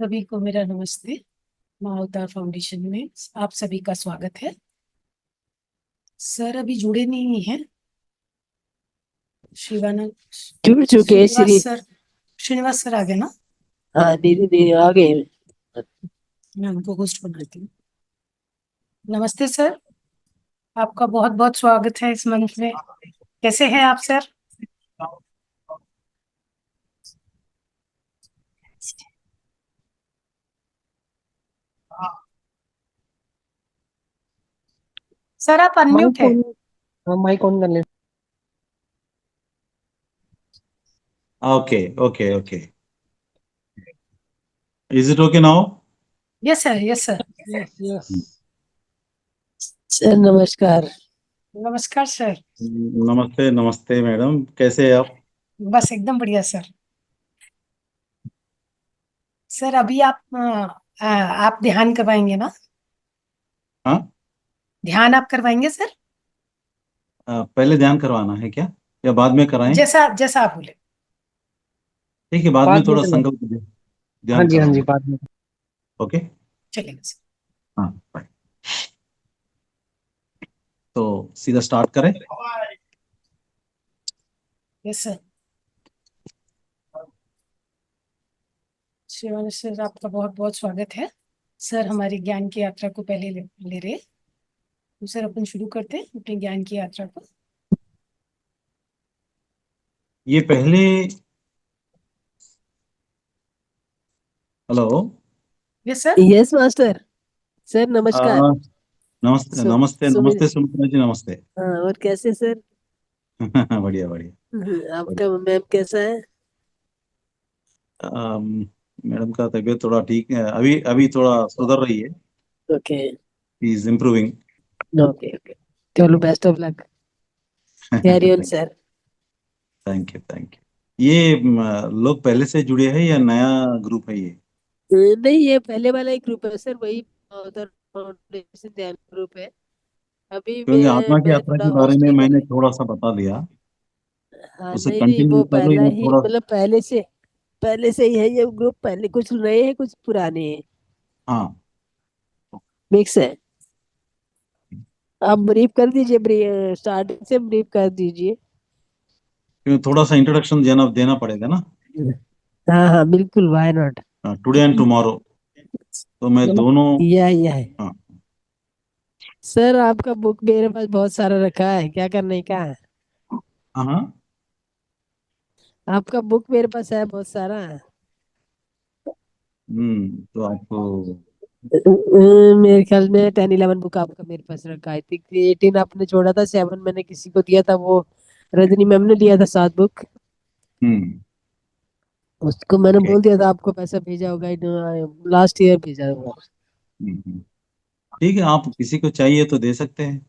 सभी को मेरा नमस्ते। माँ अवतार फाउंडेशन में आप सभी का स्वागत है। सर अभी जुड़े नहीं हैं। शिवानंद जुड़ चुके हैं श्रीनिवास श्री। सर। श्रीनिवास सर आ गए ना। हाँ, धीरे धीरे आ गए। मैं उनको होस्ट बना देती हूँ। नमस्ते सर, आपका बहुत बहुत स्वागत है इस मंच में। कैसे हैं आप सर? सर आप अनम्यूट माइक है। ऑन। हाँ, माइक ऑन कर ले। Okay, okay, okay. Is it okay now? Yes sir, yes sir. Yes yes. Sir नमस्कार। नमस्कार सर। नमस्ते नमस्ते मैडम, कैसे हैं आप? बस एकदम बढ़िया सर। सर अभी आप ध्यान करवाएंगे ना? हाँ, ध्यान आप करवाएंगे सर? पहले ध्यान करवाना है क्या या बाद में कराएं? जैसा जैसा आप बोले। ठीक है, बाद में बाद में थोड़ा करवा। संकल्प हाँ ध्यान जी, हाँ जी, कराऊंगा। बाद में। ओके। चलेगा सर। हाँ, बाय। तो सीधा स्टार्ट करें। Yes sir. शिवानी सर आपका बहुत बहुत स्वागत है। सर हमारी ज्ञान की यात्रा को पहले ले रहे। तो सर अपन शुरू करते हैं अपनी ज्ञान की यात्रा को। ये पहले। Hello. Yes sir. Yes master. Sir आ, नमस्कार। नमस्ते सु, नमस्ते सुमित। नमस्ते सुमित्रा जी, नमस्ते। हाँ, और कैसे सर? बढ़िया बढ़िया। आपका मैम कैसा है? बढ़िया। मैडम का तबीयत थोड़ा ठीक है, अभी अभी थोड़ा सुधर रही है। Okay. He is improving. Okay okay. चलो, best of luck. Carry on sir. Thank you thank you. ये लोग पहले से जुड़े हैं या नया ग्रुप है ये? नहीं, ये पहले वाला ही ग्रुप है सर, वही उधर फाउंडेशन ध्यान ग्रुप है। अभी क्योंकि मैं आत्मा की मैं यात्रा थोड़ा के बारे में होस्टली कर मैंने रही। थोड़ा सा बता दिया। हाँ, उसे नहीं नहीं, कंटिन्यू वो कर रही पहला हूँ ही थोड़ा। मतलब पहले से ही है ये ग्रुप। पहले कुछ नए हैं, कुछ पुराने हैं। हाँ। मिक्स है। आप ब्रीफ कर दीजिए, स्टार्टिंग से ब्रीफ कर दीजिए। क्योंकि थोड़ा सा इंट्रोडक्शन देना देना पड़ेगा ना। हाँ हाँ, बिल्कुल, why not. Today and tomorrow, तो मैं दोनों। यह है। हाँ। सर आपका बुक मेरे पास बहुत सारा रखा है, क्या करने का है? हाँ हाँ। आपका बुक मेरे पास है बहुत सारा। तो आपको। मेरे ख्याल में 10-11 बुक आपका मेरे पास रखा है। 18 आपने छोड़ा था, 7 मैंने किसी को दिया था, वो रजनी मैम ने दिया था 7 बुक। हम्म। उसको मैंने ओके। बोल दिया था आपको पैसा भेजा होगा, लास्ट ईयर भेजा होगा। हम्म। ठीक है, आप किसी को चाहिए तो दे सकते हैं।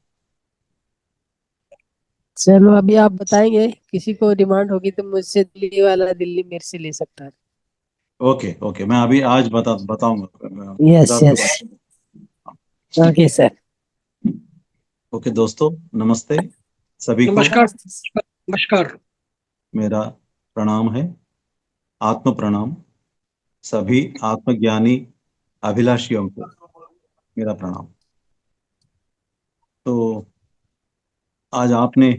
चलो, अभी आप बताएंगे, किसी को डिमांड होगी तो मुझसे दिल्ली वाला दिल्ली मेरे से ले सकता है। ओके ओके, मैं अभी आज बताऊंगा यस रात को यस। बात। Okay sir. ओके दोस्तों, नमस्ते सभी को। नमस्कार। नमस्ते सर। नमस्कार। मेरा प्रणाम है, आत्म प्रणाम। सभी आत्मज्ञानी अभिलाषियों को मेरा प्रणाम। तो आज आपने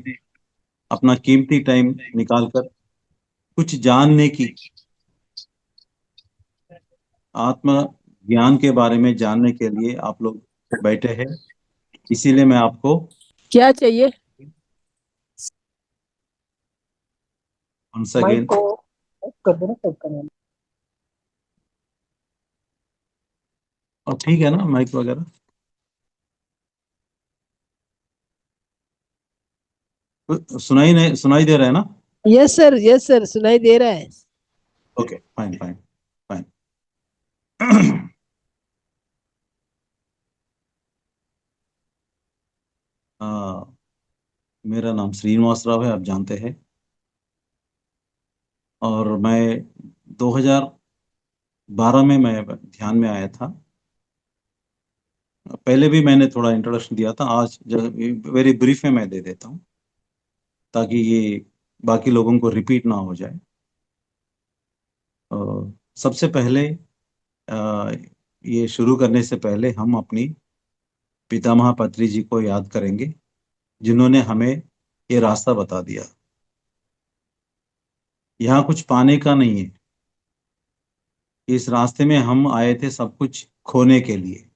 अपना कीमती टाइम निकालकर कुछ जानने की, आत्म ज्ञान के बारे में जानने के लिए आप लोग बैठे हैं। इसीलिए मैं आपको क्या चाहिए? Once mike again. को ऑफ कर दो ना, सब करना। और ठीक है ना, माइक वगैरह सुनाई नहीं, सुनाई दे रहा है ना? यस सर, यस सर, सुनाई दे रहा है। Okay, fine fine fine. मेरा नाम श्रीनिवास राव है, आप जानते हैं। और मैं 2012 में मैं ध्यान में आया था। पहले भी मैंने थोड़ा इंट्रोडक्शन दिया था, आज वेरी ब्रीफ में मैं दे देता हूँ, ताकि ये बाकी लोगों को रिपीट ना हो जाए। सबसे पहले ये शुरू करने से पहले हम अपनी पितामह पत्री जी को याद करेंगे, जिन्होंने हमें ये रास्ता बता दिया। यहाँ कुछ पाने का नहीं है। इस रास्ते में हम आए थे सब कुछ खोने के लिए।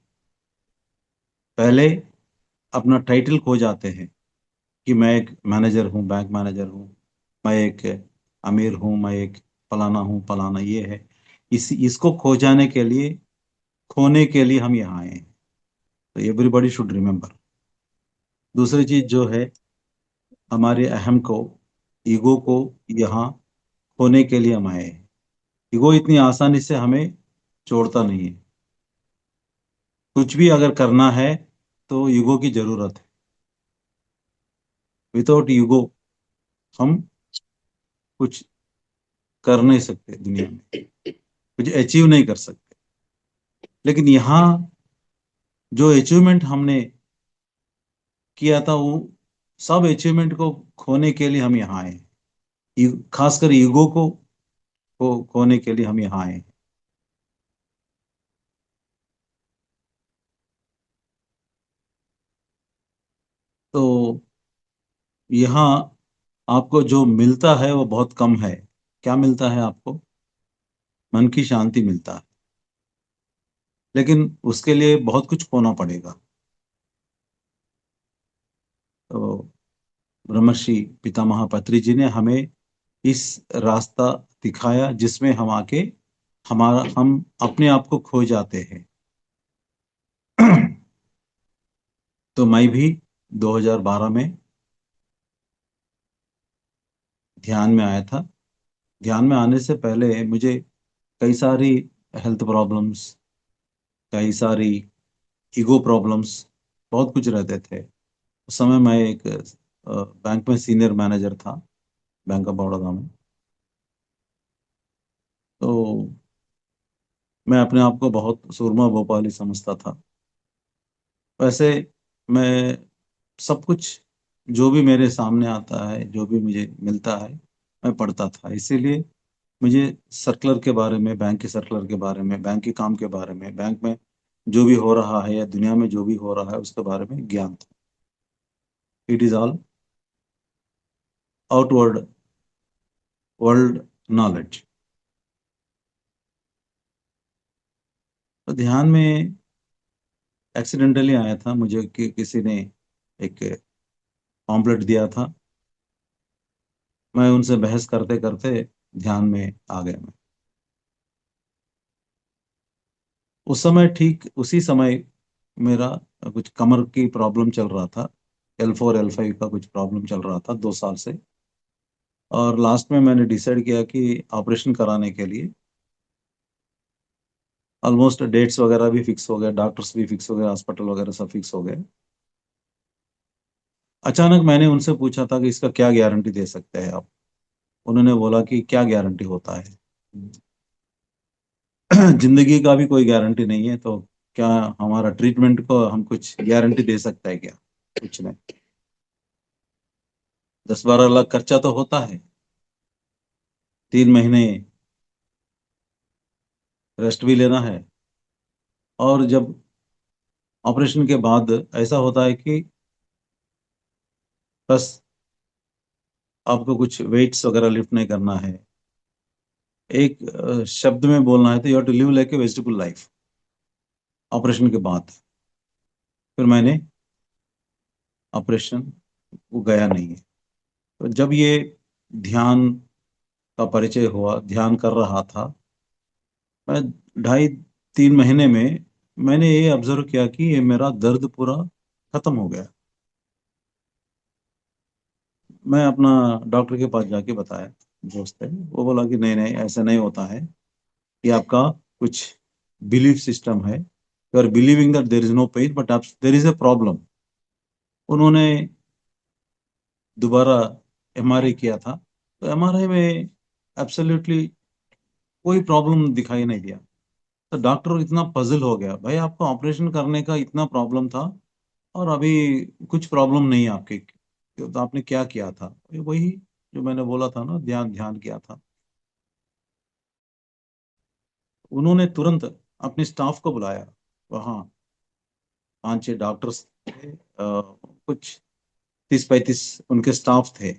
पहले अपना टाइटल खो जाते हैं कि मैं एक मैनेजर हूँ, बैंक मैनेजर हूँ, मैं एक अमीर हूँ, मैं एक फलाना हूँ, फलाना ये है। इसको खो जाने के लिए, खोने के लिए हम यहाँ आए हैं। तो एवरीबॉडी शुड रिमेम्बर। दूसरी चीज जो है, हमारे अहम को, ईगो को यहाँ खोने के लिए हम आए हैं। ईगो इतनी आसानी से हमें छोड़ता नहीं है। कुछ भी अगर करना है तो ईगो की जरूरत है। विदाउट ईगो हम कुछ कर नहीं सकते दुनिया में, कुछ अचीव नहीं कर सकते। लेकिन यहाँ जो अचीवमेंट हमने किया था, वो सब अचीवमेंट को खोने के लिए हम यहाँ आए हैं। खासकर ईगो को खोने के लिए हम यहाँ आए हैं। तो यहाँ आपको जो मिलता है वो बहुत कम है। क्या मिलता है आपको? मन की शांति मिलता है। लेकिन उसके लिए बहुत कुछ खोना पड़ेगा। तो ब्रह्मर्षि पितामह पत्री जी ने हमें इस रास्ता दिखाया, जिसमें हम आके हम अपने आप को खो जाते हैं। तो मैं भी 2012 में ध्यान में आया था। ध्यान में आने से पहले मुझे कई सारी हेल्थ प्रॉब्लम्स, कई सारी ईगो प्रॉब्लम्स, बहुत कुछ रहते थे। उस समय मैं एक बैंक में सीनियर मैनेजर था, बैंक ऑफ बड़ौदा में। तो मैं अपने आप को बहुत सूरमा भोपाली समझता था। वैसे मैं सब कुछ जो भी मेरे सामने आता है, जो भी मुझे मिलता है, मैं पढ़ता था। इसीलिए मुझे सर्कुलर के बारे में, बैंक के सर्कुलर के बारे में, बैंक के काम के बारे में, बैंक में जो भी हो रहा है या दुनिया में जो भी हो रहा है उसके बारे में ज्ञान था। It is all outward world knowledge. तो ध्यान में एक्सीडेंटली आया था मुझे कि किसी ने एक पॉम्पलेट दिया था। मैं उनसे बहस करते करते ध्यान में आ गया मैं। उस समय, ठीक उसी समय, मेरा कुछ कमर की प्रॉब्लम चल रहा था। L4 L5 का कुछ प्रॉब्लम चल रहा था 2 साल से। और लास्ट में मैंने डिसाइड किया कि ऑपरेशन कराने के लिए ऑलमोस्ट डेट्स वगैरह भी फिक्स हो गए, डॉक्टर्स भी फिक्स हो गए, हॉस्पिटल वगैरह सब फिक्स हो गए। अचानक मैंने उनसे पूछा था कि इसका क्या गारंटी दे सकते हैं आप? उन्होंने बोला कि क्या गारंटी होता है, जिंदगी का भी कोई गारंटी नहीं है, तो क्या हमारा ट्रीटमेंट को हम कुछ गारंटी दे सकता है क्या? कुछ नहीं। 10-12 लाख खर्चा तो होता है, 3 महीने रेस्ट भी लेना है। और जब ऑपरेशन के बाद ऐसा होता है कि बस आपको कुछ वेट्स वगैरह लिफ्ट नहीं करना है। एक शब्द में बोलना है तो you have to live like a vegetable life operation के बाद। फिर मैंने ऑपरेशन को गया नहीं है। तो जब ये ध्यान का परिचय हुआ, ध्यान कर रहा था मैं, 2.5-3 महीने में मैंने ये ऑब्जर्व किया कि ये मेरा दर्द पूरा खत्म हो गया। मैं अपना डॉक्टर के पास जाके बताया, दोस्त है, वो बोला कि नहीं नहीं, ऐसा नहीं होता है, ये आपका कुछ बिलीफ सिस्टम है। You are believing that there is no pain but there is a problem. उन्होंने दोबारा MRI किया था, तो MRI में एब्सोल्युटली कोई प्रॉब्लम दिखाई नहीं दिया। तो डॉक्टर इतना पजल हो गया, भाई आपको ऑपरेशन करने का इतना प्रॉब्लम था और अभी कुछ प्रॉब्लम नहीं है आपके, तो आपने क्या किया था? वही जो मैंने बोला था ना, ध्यान ध्यान किया था। उन्होंने तुरंत अपने स्टाफ को बुलाया। वहाँ 5-6 डॉक्टर्स थे, कुछ 30-35 उनके स्टाफ थे।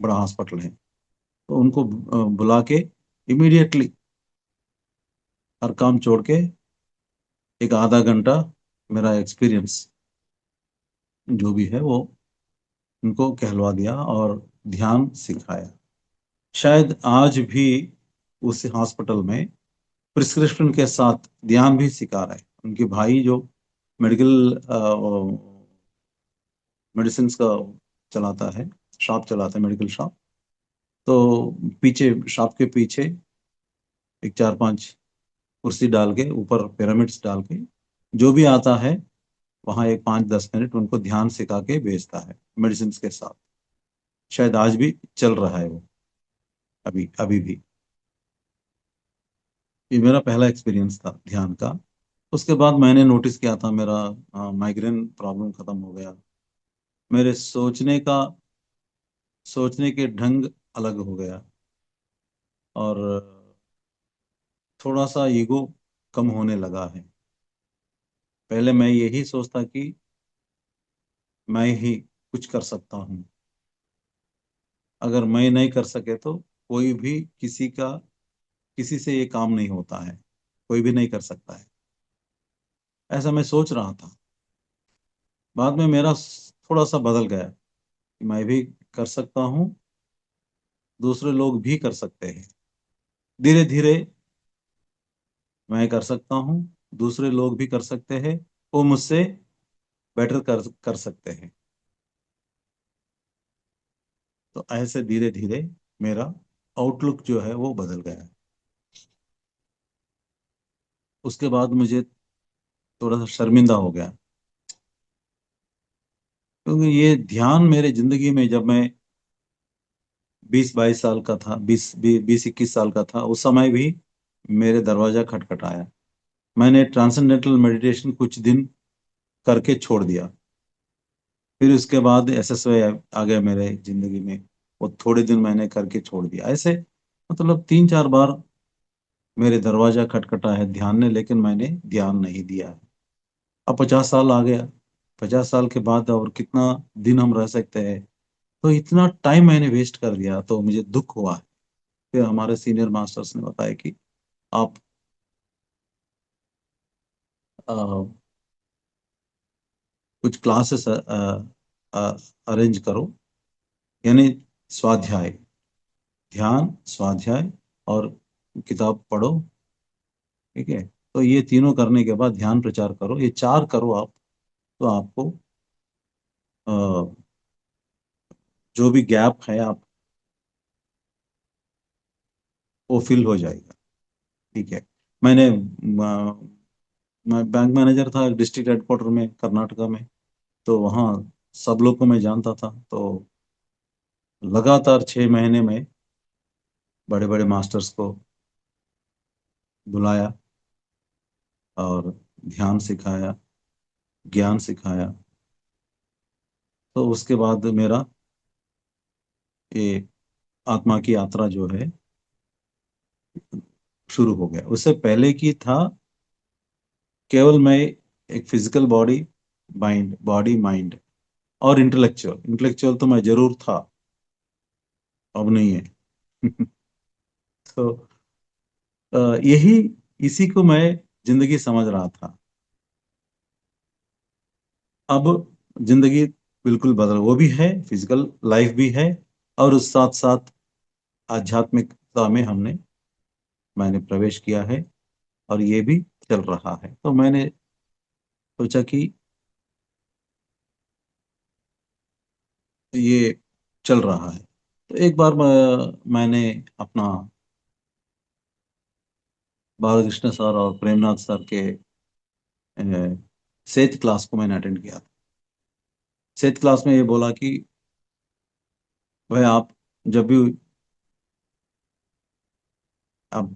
बड़ा हॉस्पिटल है, तो उनको बुला के इमीडिएटली हर काम छोड़ के एक आधा घंटा मेरा एक्सपीरियंस जो भी है वो उनको कहलवा दिया और ध्यान सिखाया। शायद आज भी उस हॉस्पिटल में प्रिस्क्रिप्शन के साथ ध्यान भी सिखा रहे हैं। उनके भाई जो मेडिकल मेडिसिन का चलाता है, शॉप चलाता है, मेडिकल शॉप, तो पीछे शॉप के पीछे एक 4-5 कुर्सी डाल के ऊपर पिरामिड्स डाल के जो भी आता है वहाँ एक 5-10 मिनट उनको ध्यान सिखा के भेजता है मेडिसिन के साथ। शायद आज भी चल रहा है वो, अभी अभी भी। ये मेरा पहला एक्सपीरियंस था ध्यान का। उसके बाद मैंने नोटिस किया था मेरा माइग्रेन प्रॉब्लम खत्म हो गया। मेरे सोचने के ढंग अलग हो गया, और थोड़ा सा ईगो कम होने लगा है। पहले मैं यही सोचता कि मैं ही कुछ कर सकता हूँ, अगर मैं नहीं कर सके तो कोई भी किसी से ये काम नहीं होता है, कोई भी नहीं कर सकता है, ऐसा मैं सोच रहा था। बाद में मेरा थोड़ा सा बदल गया कि मैं भी कर सकता हूँ, दूसरे लोग भी कर सकते हैं। धीरे धीरे मैं कर सकता हूँ, दूसरे लोग भी कर सकते हैं, वो मुझसे बेटर कर सकते हैं। तो ऐसे धीरे धीरे मेरा आउटलुक जो है वो बदल गया है। उसके बाद मुझे थोड़ा सा शर्मिंदा हो गया, क्योंकि ये ध्यान मेरे जिंदगी में, जब मैं 20-22 साल का था, 20-21 साल का था, उस समय भी मेरे दरवाजा खटखटाया। मैंने ट्रांसेंडेंटल मेडिटेशन कुछ दिन करके छोड़ दिया। फिर उसके बाद एसएसवाई आ गया मेरे जिंदगी में, वो थोड़े दिन मैंने करके छोड़ दिया। ऐसे मतलब 3-4 बार मेरे दरवाजा खटखटा है ध्यान ने, लेकिन मैंने ध्यान नहीं दिया है। अब 50 साल आ गया। 50 साल के बाद और कितना दिन हम रह सकते हैं, तो इतना टाइम मैंने वेस्ट कर दिया, तो मुझे दुख हुआ। फिर हमारे सीनियर मास्टर्स ने बताया कि आप अ, कुछ क्लासेस अरेंज करो, यानी स्वाध्याय, ध्यान, स्वाध्याय और किताब पढ़ो। ठीक है, तो ये तीनों करने के बाद ध्यान प्रचार करो, ये 4 करो आप, तो आपको अ, जो भी गैप है आप वो फिल हो जाएगा। ठीक है। मैंने मैं बैंक मैनेजर था डिस्ट्रिक्ट हेडक्वार्टर में कर्नाटका में, तो वहाँ सब लोग को मैं जानता था। तो लगातार 6 महीने में बड़े बड़े मास्टर्स को बुलाया और ध्यान सिखाया, ज्ञान सिखाया। तो उसके बाद मेरा ये आत्मा की यात्रा जो है शुरू हो गया। उससे पहले की था केवल मैं एक फिजिकल बॉडी, माइंड और इंटेलेक्चुअल। इंटेलेक्चुअल तो मैं जरूर था, अब नहीं है। तो यही इसी को मैं जिंदगी समझ रहा था। अब जिंदगी बिल्कुल बदल, वो भी है, फिजिकल लाइफ भी है, और उस साथ साथ आध्यात्मिकता में मैंने प्रवेश किया है, और ये भी चल रहा है। तो मैंने सोचा कि ये चल रहा है। तो एक बार मैंने अपना बालकृष्ण सर और प्रेमनाथ सर के सेथ क्लास को मैंने अटेंड किया था। सेथ क्लास में ये बोला कि भाई आप जब भी आप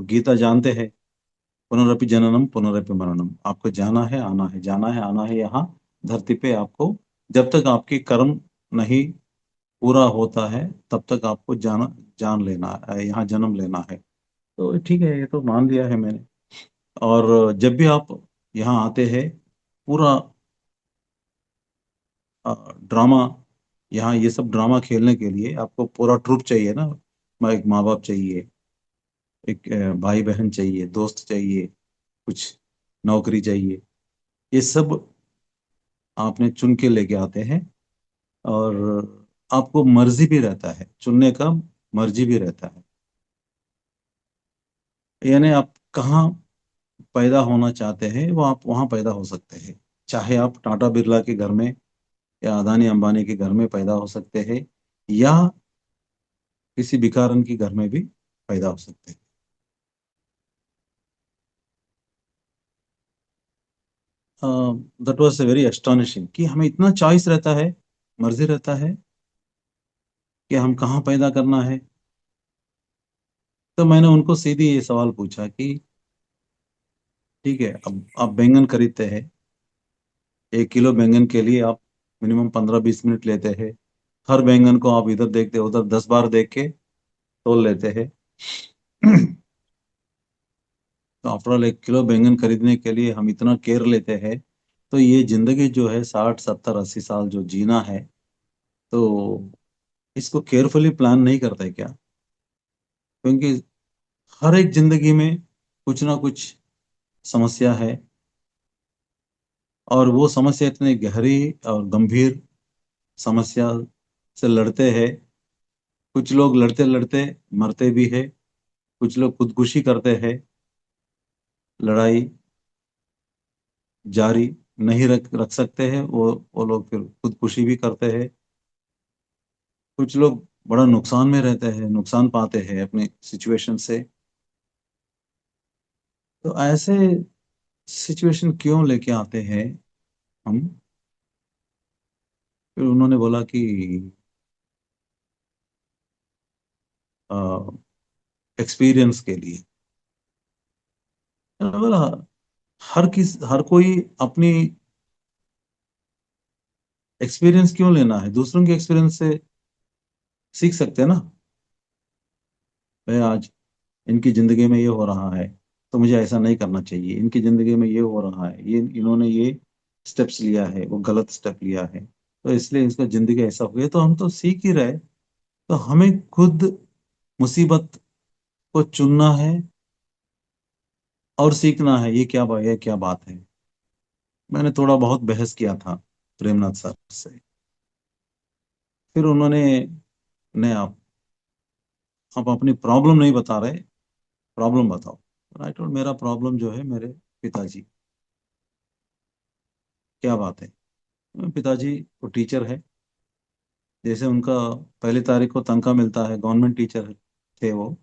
गीता जानते हैं, पुनरपि जननम पुनरपि मरणम, आपको जाना है आना है, जाना है आना है यहाँ धरती पे आपको। जब तक आपकी कर्म नहीं पूरा होता है तब तक आपको जान लेना है, यहाँ जन्म लेना है। तो ठीक है, ये तो मान लिया है मैंने। और जब भी आप यहाँ आते हैं, पूरा ड्रामा, यहाँ ये सब ड्रामा खेलने के लिए आपको पूरा ट्रुप चाहिए ना। एक माँ बाप चाहिए, एक भाई बहन चाहिए, दोस्त चाहिए, कुछ नौकरी चाहिए। ये सब आपने चुन के लेके आते हैं। और आपको मर्जी भी रहता है चुनने का, मर्जी भी रहता है। यानी आप कहाँ पैदा होना चाहते हैं वो आप वहाँ पैदा हो सकते हैं। चाहे आप टाटा बिरला के घर में या अदानी अंबानी के घर में पैदा हो सकते हैं, या किसी भिखारन के घर में भी पैदा हो सकते हैं। दैट वाज वेरी एस्टोनिशिंग कि हमें इतना चॉइस रहता है, मर्जी रहता है कि हम कहाँ पैदा करना है। तो मैंने उनको सीधी ये सवाल पूछा कि ठीक है, अब आप बैंगन खरीदते हैं, 1 किलो बैंगन के लिए आप मिनिमम 15-20 मिनट लेते हैं। हर बैंगन को आप इधर देखते उधर 10 बार देख के तोल लेते हैं। तो आफ्टरऑल 1 किलो बैंगन खरीदने के लिए हम इतना केयर लेते हैं। तो ये जिंदगी जो है 60-70-80 साल जो जीना है, तो इसको केयरफुली प्लान नहीं करते क्या? क्योंकि हर एक जिंदगी में कुछ ना कुछ समस्या है, और वो समस्या इतनी गहरी और गंभीर समस्या से लड़ते हैं। कुछ लोग लड़ते लड़ते मरते भी है, कुछ लोग खुदकुशी करते हैं। लड़ाई जारी नहीं रख रख सकते हैं, वो लोग फिर खुदकुशी भी करते हैं। कुछ लोग बड़ा नुकसान में रहते हैं, नुकसान पाते हैं अपनी सिचुएशन से। तो ऐसे सिचुएशन क्यों लेके आते हैं हम? फिर उन्होंने बोला कि एक्सपीरियंस के लिए। मैंने बोला हर कोई अपनी एक्सपीरियंस क्यों लेना है? दूसरों के एक्सपीरियंस से सीख सकते हैं ना। भाई आज इनकी जिंदगी में ये हो रहा है, तो मुझे ऐसा नहीं करना चाहिए। इनकी जिंदगी में ये हो रहा है, ये इन्होंने ये स्टेप्स लिया है, वो गलत स्टेप लिया है, तो इसलिए इसका जिंदगी ऐसा हो गया। तो हम तो सीख ही रहे। तो हमें खुद मुसीबत को चुनना है और सीखना है। ये क्या बात है? मैंने थोड़ा बहुत बहस किया था प्रेमनाथ सर से। फिर उन्होंने, नहीं आप अपनी प्रॉब्लम नहीं बता रहे, प्रॉब्लम बताओ। आई टोल्ड मेरा प्रॉब्लम जो है मेरे पिताजी। क्या बात है? पिताजी वो टीचर है। जैसे उनका 1 तारीख को तनख्वाह मिलता है, गवर्नमेंट टीचर थे वो।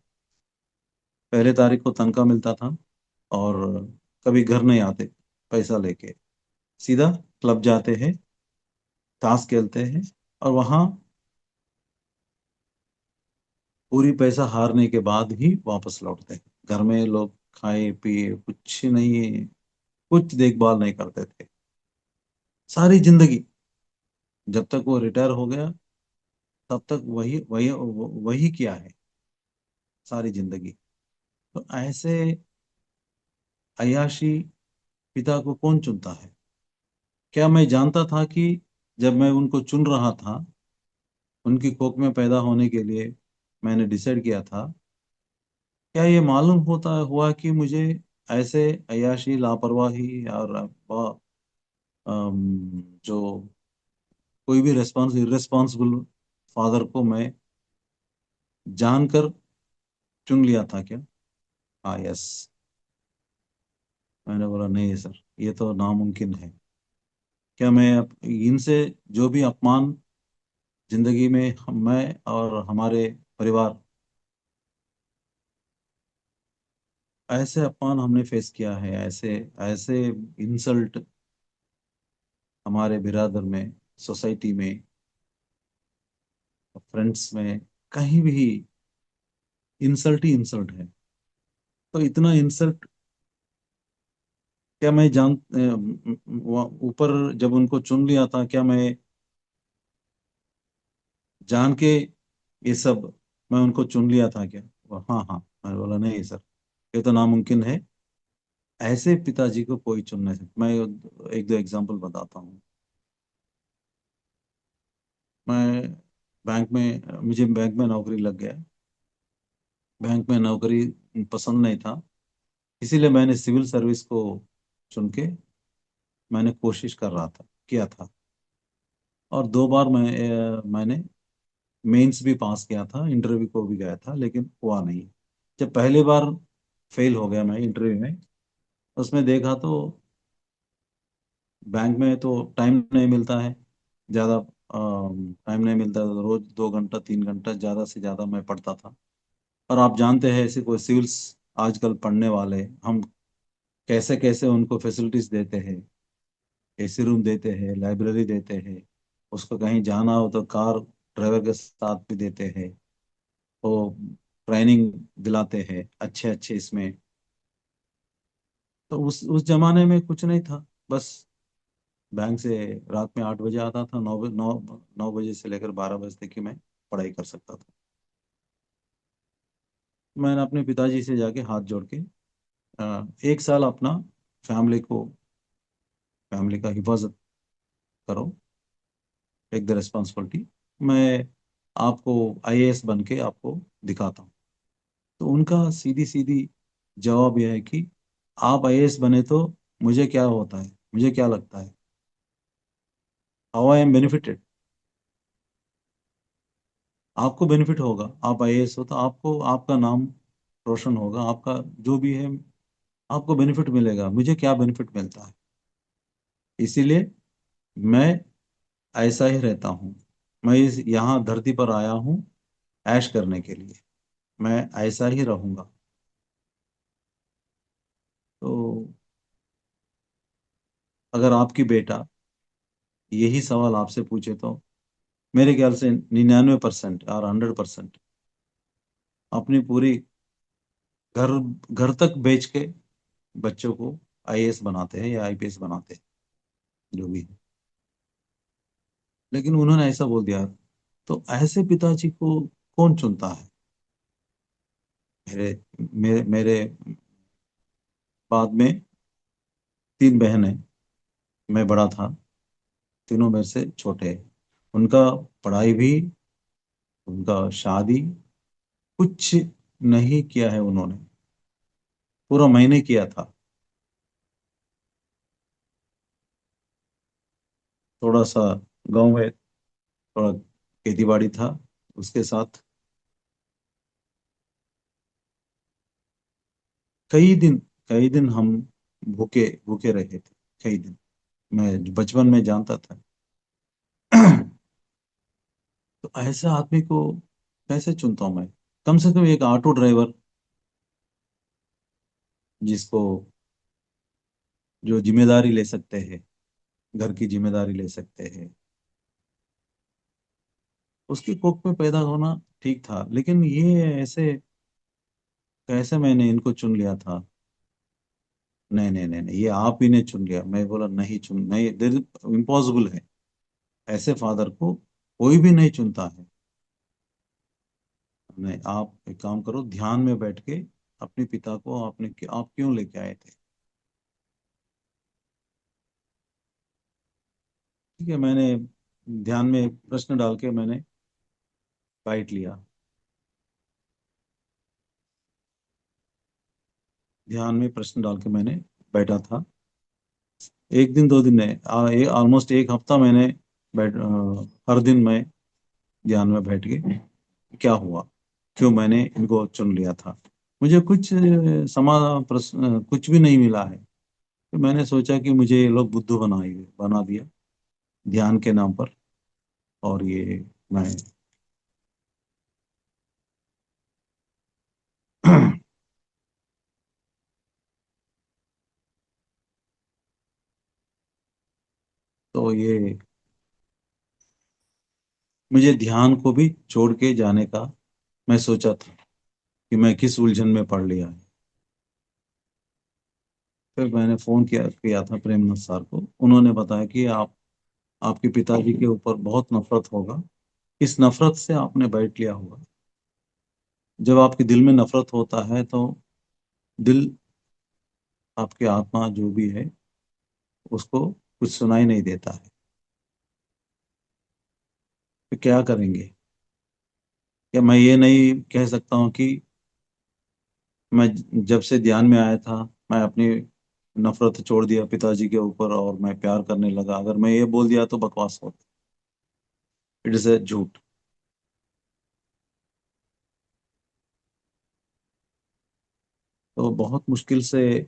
1 तारीख को तनख्वाह मिलता था, और कभी घर नहीं आते पैसा लेके, सीधा क्लब जाते हैं, ताश खेलते हैं, और वहाँ पूरी पैसा हारने के बाद ही वापस लौटते हैं। घर में लोग खाए पिए कुछ नहीं, कुछ देखभाल नहीं करते थे सारी जिंदगी। जब तक वो रिटायर हो गया तब तक वही वही वही किया है सारी जिंदगी। तो ऐसे अय्याशी पिता को कौन चुनता है? क्या मैं जानता था कि जब मैं उनको चुन रहा था, उनकी कोख में पैदा होने के लिए मैंने डिसाइड किया था, क्या ये मालूम होता हुआ कि मुझे ऐसे अय्याशी लापरवाही और जो कोई भी इरेस्पॉन्सिबल फादर को मैं जानकर चुन लिया था क्या? हाँ, यस। मैंने बोला नहीं सर, ये तो नामुमकिन है। क्या मैं इनसे जो भी अपमान जिंदगी में मैं और हमारे परिवार, ऐसे अपमान हमने फेस किया है, ऐसे ऐसे इंसल्ट हमारे बिरादर में, सोसाइटी में, फ्रेंड्स में, कहीं भी इंसल्ट ही इंसल्ट है। तो इतना इंसल्ट क्या मैं ऊपर जब उनको चुन लिया था, क्या मैं जान के ये सब मैं उनको चुन लिया था क्या? हाँ हाँ। मैंने बोला नहीं सर, ये तो नामुमकिन है। ऐसे पिताजी को कोई चुन नहीं सकता। मैं एक दो एग्जांपल बताता हूँ। मैं बैंक में मुझे बैंक में नौकरी लग गया। बैंक में नौकरी पसंद नहीं था, इसीलिए मैंने सिविल सर्विस को चुन के मैंने कोशिश कर रहा था, किया था। और 2 बार मैंने मेंस भी पास किया था, इंटरव्यू को भी गया था, लेकिन हुआ नहीं। जब पहली बार फेल हो गया मैं इंटरव्यू में, उसमें देखा तो बैंक में तो टाइम नहीं मिलता है ज़्यादा। टाइम नहीं मिलता, रोज 2 घंटा 3 घंटा ज़्यादा से ज़्यादा मैं पढ़ता था। और आप जानते हैं ऐसे कोई सिविल्स आजकल पढ़ने वाले हम कैसे कैसे उनको फैसिलिटीज देते हैं। एसी रूम देते हैं, लाइब्रेरी देते हैं, उसको कहीं जाना हो तो कार ड्राइवर के साथ भी देते हैं, वो ट्रेनिंग दिलाते हैं अच्छे अच्छे इसमें। तो उस जमाने में कुछ नहीं था, बस बैंक से रात में 8 बजे आता था, 9 बजे से लेकर 12 बजे तक की मैं पढ़ाई कर सकता था। मैंने अपने पिताजी से जाके हाथ जोड़ के 1 साल अपना फैमिली को फैमिली का हिफाजत करो, टेक द रिस्पॉन्सिबिलिटी, मैं आपको आईएएस बन के आपको दिखाता हूँ। तो उनका सीधी सीधी जवाब यह है कि आप आईएएस बने तो मुझे क्या होता है, मुझे क्या लगता है, हाउ आई एम बेनिफिटेड। आपको बेनिफिट होगा, आप आईएएस हो तो आपको आपका नाम रोशन होगा, आपका जो भी है आपको बेनिफिट मिलेगा, मुझे क्या बेनिफिट मिलता है। इसीलिए मैं ऐसा ही रहता हूँ। मैं इस यहाँ धरती पर आया हूँ ऐश करने के लिए, मैं ऐसा ही रहूंगा। तो अगर आपकी बेटा यही सवाल आपसे पूछे तो मेरे ख्याल से 99% और 100% अपनी पूरी घर घर तक बेच के बच्चों को आईएएस बनाते हैं या आईपीएस बनाते हैं, जो भी है। लेकिन उन्होंने ऐसा बोल दिया, तो ऐसे पिताजी को कौन चुनता है। मेरे मेरे बाद में 3 बहनें, मैं बड़ा था, तीनों मेरे से छोटे हैं। उनका पढ़ाई भी, उनका शादी कुछ नहीं किया है उन्होंने, पूरा मैंने किया था। थोड़ा सा गांव में थोड़ा खेती बाड़ी था, उसके साथ कई दिन कई दिन हम भूखे भूखे रहे थे, कई दिन। मैं बचपन में जानता था। तो ऐसे आदमी को कैसे चुनता हूं मैं। कम से कम एक ऑटो ड्राइवर जिसको जो जिम्मेदारी ले सकते हैं, घर की जिम्मेदारी ले सकते हैं, उसकी कोख में पैदा होना ठीक था। लेकिन ये ऐसे कैसे मैंने इनको चुन लिया था। नहीं नहीं नहीं नहीं, ये आप ही ने चुन लिया। मैं बोला नहीं, चुन नहीं, देर इम्पॉसिबल है। ऐसे फादर को कोई भी नहीं चुनता है। नहीं, आप एक काम करो, ध्यान में बैठ के अपने पिता को आप क्यों लेके आए थे। ठीक है, मैंने ध्यान में प्रश्न डाल के मैंने बाइट लिया। ध्यान में प्रश्न डाल के मैंने बैठा था। एक दिन 2 दिन नहीं, ऑलमोस्ट एक हफ्ता मैंने हर दिन मैं ध्यान में बैठ के क्या हुआ, क्यों मैंने इनको चुन लिया था। मुझे कुछ प्रश्न कुछ भी नहीं मिला है। तो मैंने सोचा कि मुझे ये लोग बुद्धू बना दिया ध्यान के नाम पर। और ये मैं तो ये मुझे ध्यान को भी छोड़ के जाने का मैं सोचा था कि मैं किस उलझन में पड़ लिया है। फिर मैंने फोन किया था प्रेमनाथ सर को। उन्होंने बताया कि आपके पिताजी के ऊपर बहुत नफरत होगा, इस नफरत से आपने बैठ लिया होगा। जब आपके दिल में नफरत होता है तो दिल आपकी आत्मा जो भी है उसको कुछ सुनाई नहीं देता है। तो क्या करेंगे? क्या मैं ये नहीं कह सकता हूँ कि मैं जब से ध्यान में आया था मैं अपनी नफरत छोड़ दिया पिताजी के ऊपर और मैं प्यार करने लगा? अगर मैं ये बोल दिया तो बकवास होता। इट इज ए झूठ। तो बहुत मुश्किल से,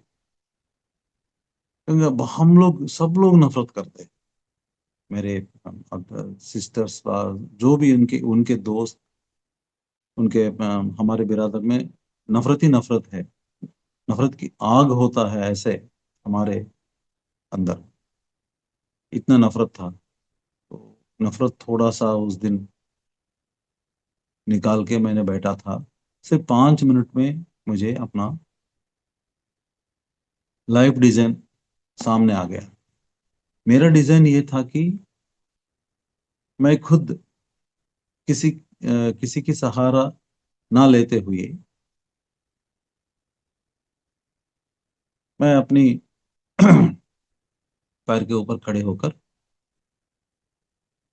क्योंकि अब हम लोग सब लोग नफरत करते हैं। मेरे सिस्टर्स, जो भी उनके उनके दोस्त, उनके हमारे बिरादर में नफरत ही नफरत है। नफरत की आग होता है ऐसे हमारे अंदर। इतना नफरत था। तो नफरत थोड़ा सा उस दिन निकाल के मैंने बैठा था। सिर्फ 5 मिनट में मुझे अपना लाइफ डिजाइन सामने आ गया। मेरा डिजाइन ये था कि मैं खुद किसी की सहारा ना लेते हुए मैं अपनी पैर के ऊपर खड़े होकर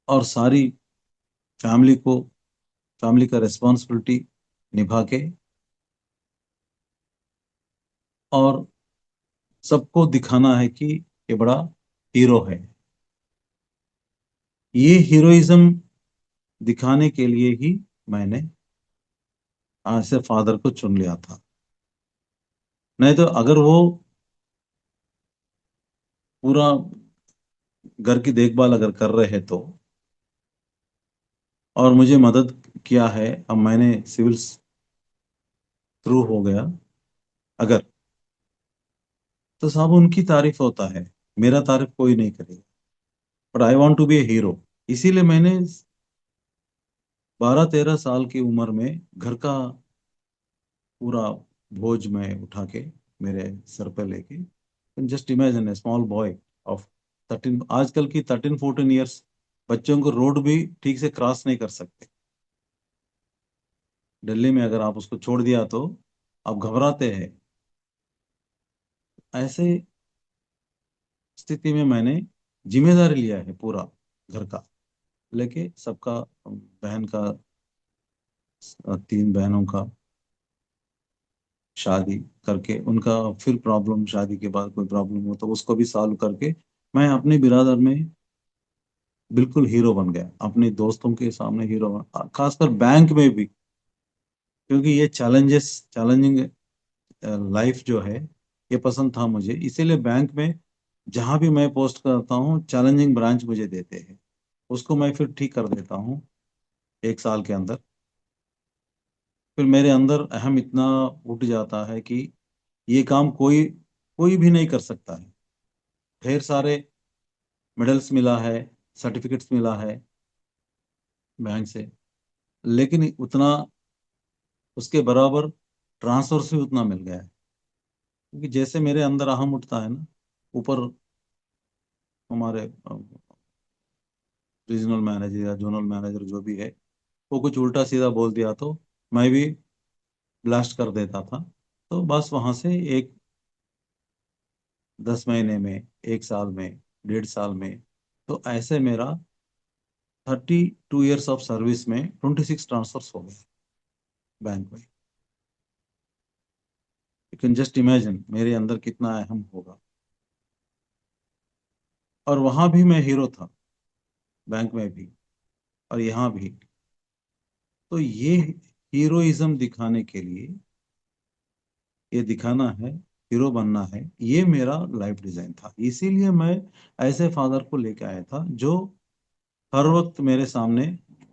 और सारी फैमिली को फैमिली का रिस्पॉन्सिबिलिटी निभा के और सबको दिखाना है कि ये बड़ा हीरो है। ये हीरोइज्म दिखाने के लिए ही मैंने आज से फादर को चुन लिया था। नहीं तो अगर वो पूरा घर की देखभाल अगर कर रहे हैं तो, और मुझे मदद किया है, अब मैंने सिविल थ्रू हो गया अगर, तो साहब उनकी तारीफ होता है, मेरा तारीफ कोई नहीं करेगा। But I want to be a hero. इसीलिए मैंने 12-13 साल की उम्र में घर का पूरा बोझ में उठा के मेरे सर पे लेके, just imagine A small boy of 13, आजकल की 13-14 ईयर्स बच्चों को रोड भी ठीक से क्रॉस नहीं कर सकते। दिल्ली में अगर आप उसको छोड़ दिया तो आप घबराते हैं। ऐसे स्थिति में मैंने जिम्मेदारी लिया है पूरा घर का लेके, सबका, बहन का, 3 बहनों का शादी करके, उनका फिर प्रॉब्लम, शादी के बाद कोई प्रॉब्लम हो तो उसको भी सॉल्व करके मैं अपने बिरादर में बिल्कुल हीरो बन गया। अपने दोस्तों के सामने हीरो बन, खासकर बैंक में भी, क्योंकि ये चैलेंजिंग लाइफ जो है ये पसंद था मुझे। इसीलिए बैंक में जहां भी मैं पोस्ट करता हूँ चैलेंजिंग ब्रांच मुझे देते हैं, उसको मैं फिर ठीक कर देता हूँ 1 साल के अंदर। फिर मेरे अंदर अहम इतना उठ जाता है कि ये काम कोई कोई भी नहीं कर सकता है। ढेर सारे मेडल्स मिला है, सर्टिफिकेट्स मिला है बैंक से, लेकिन उतना उसके बराबर ट्रांसफर से उतना मिल गया है। क्योंकि जैसे मेरे अंदर अहम उठता है ना, ऊपर हमारे रीजनल मैनेजर या जोनल मैनेजर जो भी है, वो कुछ उल्टा सीधा बोल दिया तो मैं भी ब्लास्ट कर देता था। तो बस वहां से एक 10 महीने में, 1 साल में, 1.5 साल में, तो ऐसे मेरा 32 ईयर्स ऑफ सर्विस में 26 ट्रांसफर्स हो गए बैंक में। यू कैन जस्ट इमेजिन मेरे अंदर कितना अहम होगा। और वहां भी मैं हीरो था, बैंक में भी और यहाँ भी। तो ये हीरोइज्म दिखाने के लिए, ये दिखाना है, हीरो बनना है, ये मेरा लाइफ डिजाइन था। इसीलिए मैं ऐसे फादर को लेके आया था जो हर वक्त मेरे सामने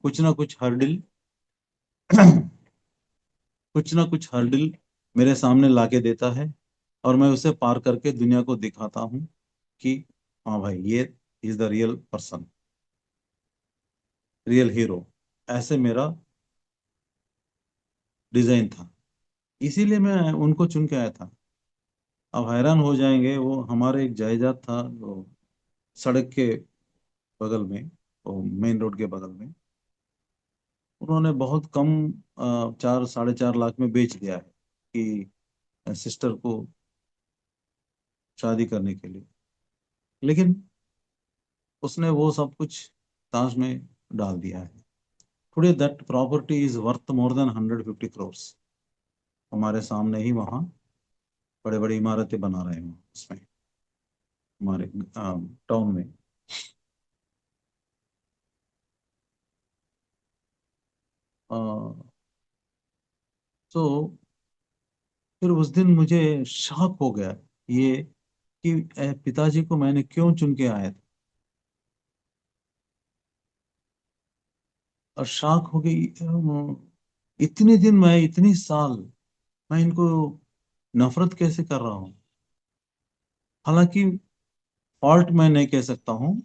कुछ ना कुछ हर्डिल कुछ ना कुछ हर्डिल मेरे सामने लाके देता है, और मैं उसे पार करके दुनिया को दिखाता हूँ कि हाँ भाई, ये is the real person, real hero. ऐसे मेरा डिजाइन था। इसीलिए मैं उनको चुन के आया था। अब हैरान हो जाएंगे, वो हमारे एक जायदाद था वो सड़क के बगल में, वो मेन रोड के बगल में, उन्होंने बहुत कम 4-4.5 लाख में बेच दिया है कि सिस्टर को शादी करने के लिए, लेकिन उसने वो सब कुछ ताश में डाल दिया है। Today that property is worth more than 150 crores। हमारे सामने ही वहाँ बड़े बड़ी इमारतें बना रहे हैं उसमें, हमारे टाउन में। तो फिर उस दिन मुझे शॉक हो गया ये कि पिताजी को मैंने क्यों चुन के आया था। और शॉक हो गई, इतने दिन मैं, इतनी साल मैं इनको नफरत कैसे कर रहा हूँ। हालांकि फॉल्ट मैं नहीं कह सकता हूँ,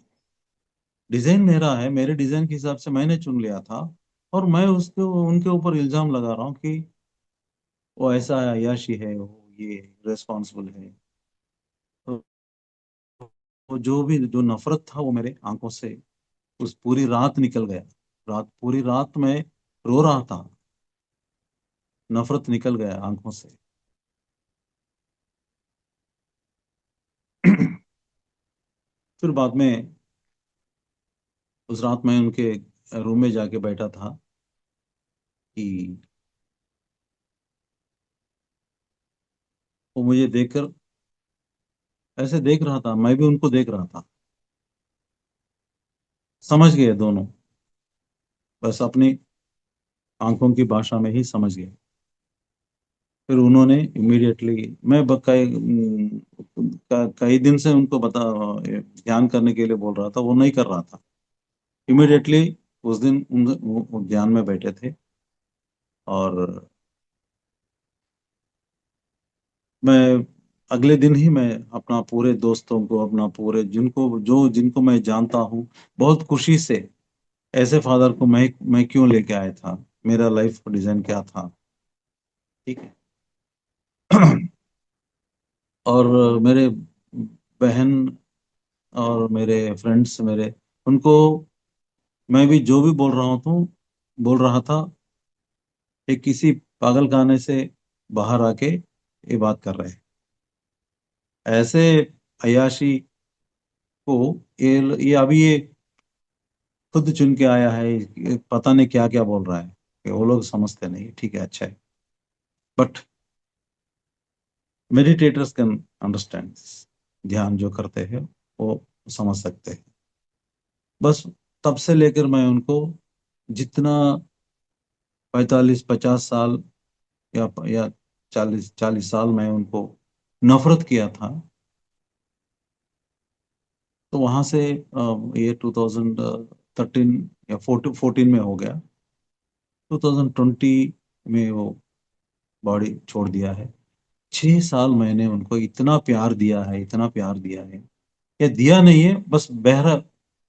डिजाइन मेरा है, मेरे डिजाइन के हिसाब से मैंने चुन लिया था। और मैं उसको उनके ऊपर इल्जाम लगा रहा हूँ कि वो ऐसा है, अय्याशी है, वो ये रिस्पॉन्सिबल है। तो वो जो भी जो नफरत था वो मेरे आंखों से उस पूरी रात निकल गया। पूरी रात में रो रहा था, नफरत निकल गया आंखों से। फिर बाद में उस रात मैं उनके रूम में जाके बैठा था कि वो मुझे देखकर ऐसे देख रहा था, मैं भी उनको देख रहा था। समझ गए दोनों, बस अपनी आंखों की भाषा में ही समझ गए। फिर उन्होंने इमीडिएटली, मैं कई दिन से उनको ध्यान करने के लिए बोल रहा था, वो नहीं कर रहा था। इमीडिएटली उस दिन वो ध्यान में बैठे थे। और मैं अगले दिन ही मैं अपना पूरे दोस्तों को, अपना पूरे जिनको मैं जानता हूँ, बहुत खुशी से, ऐसे फादर को मैं क्यों लेके आया था, मेरा लाइफ डिजाइन क्या था। ठीक है। और मेरे बहन और मेरे फ्रेंड्स, मेरे उनको मैं भी जो भी बोल रहा था, एक किसी पागल खाने से बाहर आके ये बात कर रहे हैं। ऐसे अयाशी को, ये अभी ये खुद चुन के आया है, ये पता नहीं क्या क्या बोल रहा है, कि वो लोग समझते नहीं। ठीक है, अच्छा है, बट मेडिटेटर्स कैन अंडरस्टैंड। ध्यान जो करते हैं वो समझ सकते हैं। बस तब से लेकर मैं उनको जितना 45-50 साल या 40-40 साल मैं उनको नफरत किया था, तो वहां से ये 2013 या 14 में हो गया। 2020 में वो बॉडी छोड़ दिया है। 6 साल मैंने उनको इतना प्यार दिया है, इतना प्यार दिया है। या दिया नहीं है, बस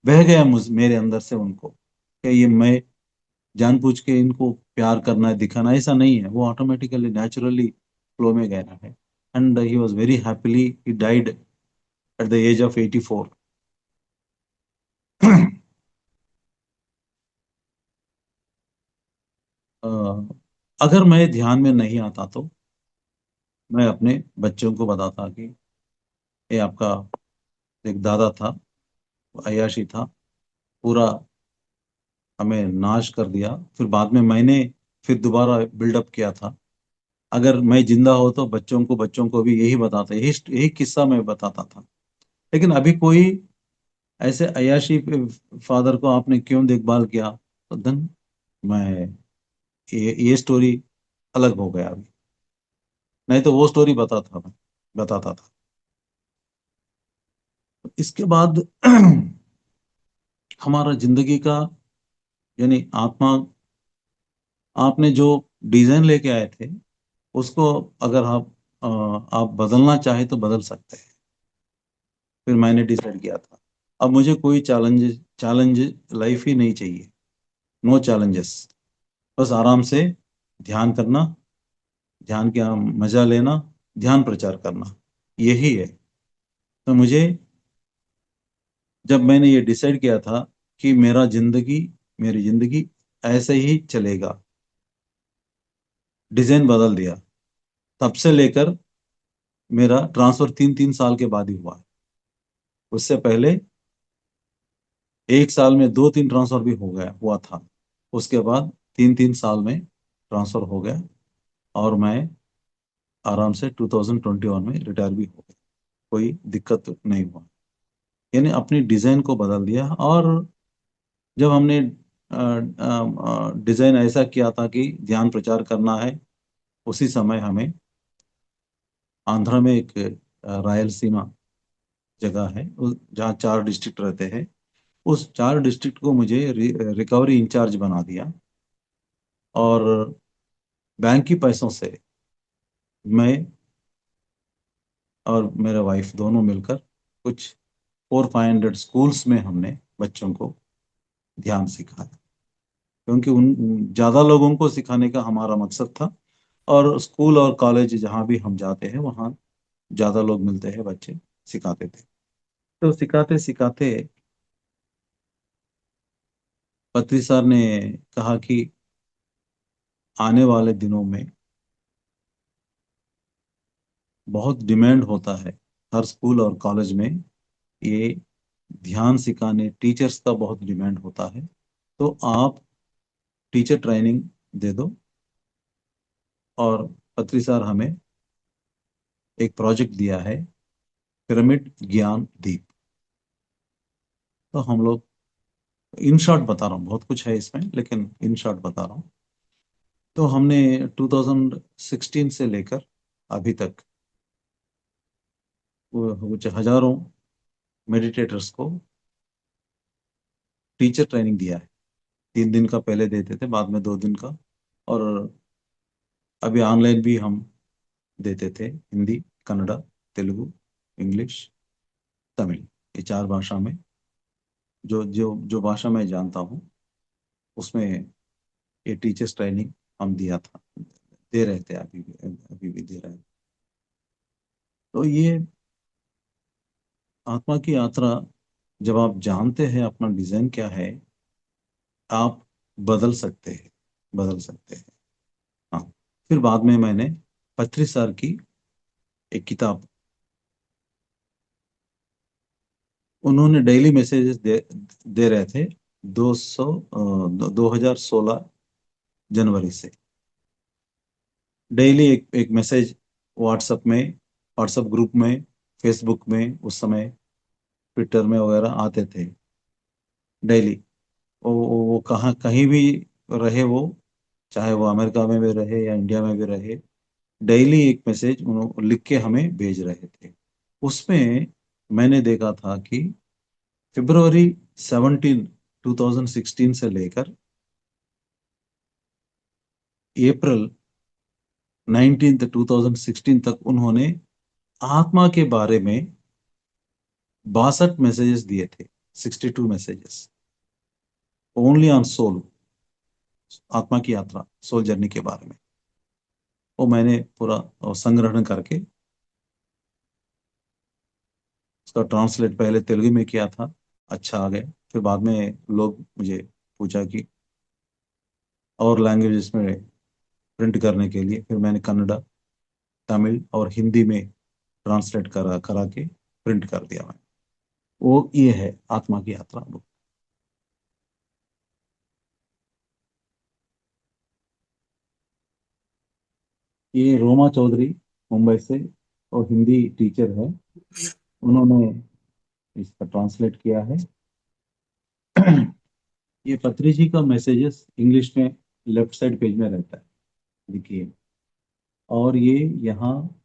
बह गया मेरे अंदर से उनको, कि ये मैं जानबूझ के इनको प्यार करना है, दिखाना, ऐसा नहीं है। वो ऑटोमेटिकली नेचुरली फ्लो में गया है। And he was very happily, he died at the age of 84। अगर मैं ध्यान में नहीं आता तो मैं अपने बच्चों को बताता कि ये आपका एक दादा था, अय्याशी था, पूरा हमें नाश कर दिया। फिर बाद में मैंने फिर दोबारा बिल्डअप किया था। अगर मैं जिंदा हो तो बच्चों को भी यही बताता, यही यही किस्सा मैं बताता था। लेकिन अभी कोई ऐसे अय्याशी फादर को आपने क्यों देखभाल किया, तो देन मैं ये स्टोरी अलग हो गया अभी। नहीं तो वो स्टोरी बताता था। इसके बाद हमारा जिंदगी का, यानी आत्मा, आपने जो डिजाइन लेके आए थे उसको अगर आप बदलना चाहे तो बदल सकते हैं। फिर मैंने डिसाइड किया था, अब मुझे कोई चैलेंज लाइफ ही नहीं चाहिए। नो चैलेंजेस, बस आराम से ध्यान करना, ध्यान का मजा लेना, ध्यान प्रचार करना, यही है। तो मुझे, जब मैंने ये डिसाइड किया था कि मेरी जिंदगी ऐसे ही चलेगा, डिजाइन बदल दिया। तब से लेकर मेरा ट्रांसफर 3-3 साल के बाद ही हुआ है। उससे पहले 1 साल में 2-3 ट्रांसफर भी हो गया हुआ था। उसके बाद 3-3 साल में ट्रांसफर हो गया और मैं आराम से 2021 में रिटायर भी हो गया। कोई दिक्कत नहीं हुआ। यानी अपनी डिजाइन को बदल दिया। और जब हमने डिजाइन ऐसा किया था कि ध्यान प्रचार करना है, उसी समय हमें आंध्र में एक रायलसीमा जगह है जहाँ 4 डिस्ट्रिक्ट रहते हैं, उस 4 डिस्ट्रिक्ट को मुझे रिकवरी इंचार्ज बना दिया। और बैंक की पैसों से मैं और मेरा वाइफ दोनों मिलकर कुछ 400-500 स्कूल्स में हमने बच्चों को ध्यान सिखाया, क्योंकि उन ज़्यादा लोगों को सिखाने का हमारा मकसद था। और स्कूल और कॉलेज जहाँ भी हम जाते हैं वहाँ ज़्यादा लोग मिलते हैं, बच्चे सिखाते थे। तो सिखाते सिखाते पत्री सर ने कहा कि आने वाले दिनों में बहुत डिमांड होता है हर स्कूल और कॉलेज में, ये ध्यान सिखाने टीचर्स का बहुत डिमांड होता है, तो आप टीचर ट्रेनिंग दे दो। और पत्री सर हमें एक प्रोजेक्ट दिया है, पिरामिड ज्ञान दीप। तो हम लोग, इन शॉर्ट बता रहा हूँ, बहुत कुछ है इसमें लेकिन इन शॉर्ट बता रहा हूँ। तो हमने 2016 से लेकर अभी तक कुछ हजारों मेडिटेटर्स को टीचर ट्रेनिंग दिया है। 3 दिन का पहले देते थे, बाद में 2 दिन का। और अभी ऑनलाइन भी हम देते थे, हिंदी, कन्नड़ा, तेलुगु, इंग्लिश, तमिल, ये 4 भाषा में। जो जो जो भाषा मैं जानता हूँ उसमें ये टीचर्स ट्रेनिंग हम दिया था, दे रहे थे, अभी भी दे रहे हैं। तो ये आत्मा की यात्रा, जब आप जानते हैं अपना डिजाइन क्या है, आप बदल सकते हैं, बदल सकते हैं। हाँ। फिर बाद में मैंने पत्री सर की एक किताब, उन्होंने डेली मैसेजेस दे रहे थे 2016 जनवरी से। डेली एक मैसेज व्हाट्सएप में, व्हाट्सएप ग्रुप में, फेसबुक में, उस समय ट्विटर में वगैरह आते थे डेली। वो कहाँ कहीं भी रहे वो, चाहे वो अमेरिका में भी रहे या इंडिया में भी रहे, डेली एक मैसेज उन्होंने लिख के हमें भेज रहे थे। उसमें मैंने देखा था कि February 17, 2016 से लेकर April 19, 2016 तक उन्होंने आत्मा के बारे में 62 मैसेजेस दिए थे। 62 मैसेजेस ओनली ऑन सोल, आत्मा की यात्रा, सोल जर्नी के बारे में। वो मैंने पूरा संग्रहण करके उसका ट्रांसलेट पहले तेलुगु में किया था, अच्छा आ गया। फिर बाद में लोग मुझे पूछा कि और लैंग्वेजेस में प्रिंट करने के लिए, फिर मैंने कन्नड़ा, तमिल और हिंदी में ट्रांसलेट करा करा के प्रिंट कर दिया मैंने। वो ये है आत्मा की यात्रा बुक। ये रोमा चौधरी मुंबई से, और हिंदी टीचर है, उन्होंने इसका ट्रांसलेट किया है। ये पत्री जी का मैसेजेस इंग्लिश में लेफ्ट साइड पेज में रहता है, देखिए। और ये यहाँ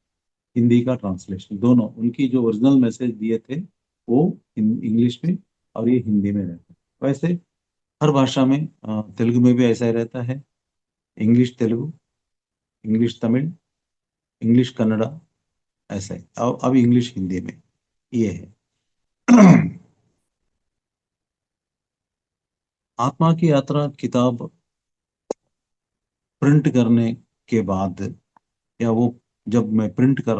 हिंदी का ट्रांसलेशन, दोनों उनकी जो ओरिजिनल मैसेज दिए थे वो इंग्लिश में और ये हिंदी में रहता है। वैसे हर भाषा में, तेलुगु में भी ऐसा ही रहता है, English Telugu, English Tamil, English Kannada, ऐसा है। अब इंग्लिश हिंदी में ये है। आत्मा की यात्रा किताब प्रिंट करने के बाद, या वो जब मैं प्रिंट कर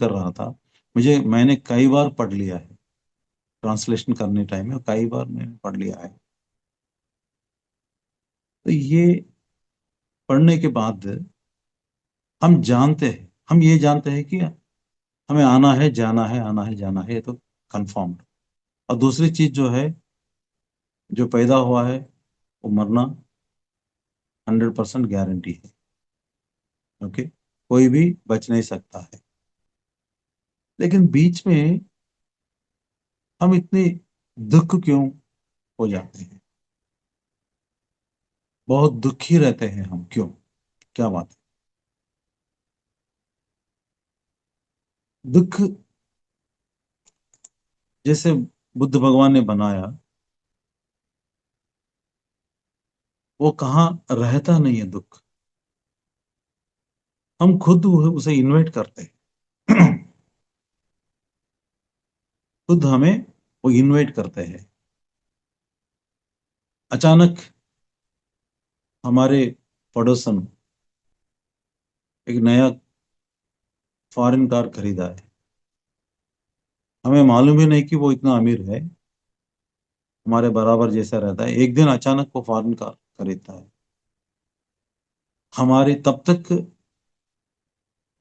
रहा था, मैंने कई बार पढ़ लिया है, ट्रांसलेशन करने टाइम में कई बार मैंने पढ़ लिया है। तो ये पढ़ने के बाद हम ये जानते हैं कि हमें आना है जाना है, आना है जाना है, ये तो कंफर्म्ड। और दूसरी चीज जो है, जो पैदा हुआ है वो मरना 100% गारंटी है। ओके, कोई भी बच नहीं सकता है। लेकिन बीच में हम इतने दुख क्यों हो जाते हैं? बहुत दुखी रहते हैं हम क्यों? क्या बात है? दुख जैसे बुद्ध भगवान ने बनाया, वो कहाँ रहता नहीं है दुख, हम खुद उसे इन्वाइट करते हैं। खुद हमें वो इन्वाइट करते हैं। अचानक हमारे पड़ोसन एक नया फॉरेन कार खरीदा है, हमें मालूम ही नहीं कि वो इतना अमीर है, हमारे बराबर जैसा रहता है, एक दिन अचानक वो फॉरेन कार खरीदता है। हमारी तब तक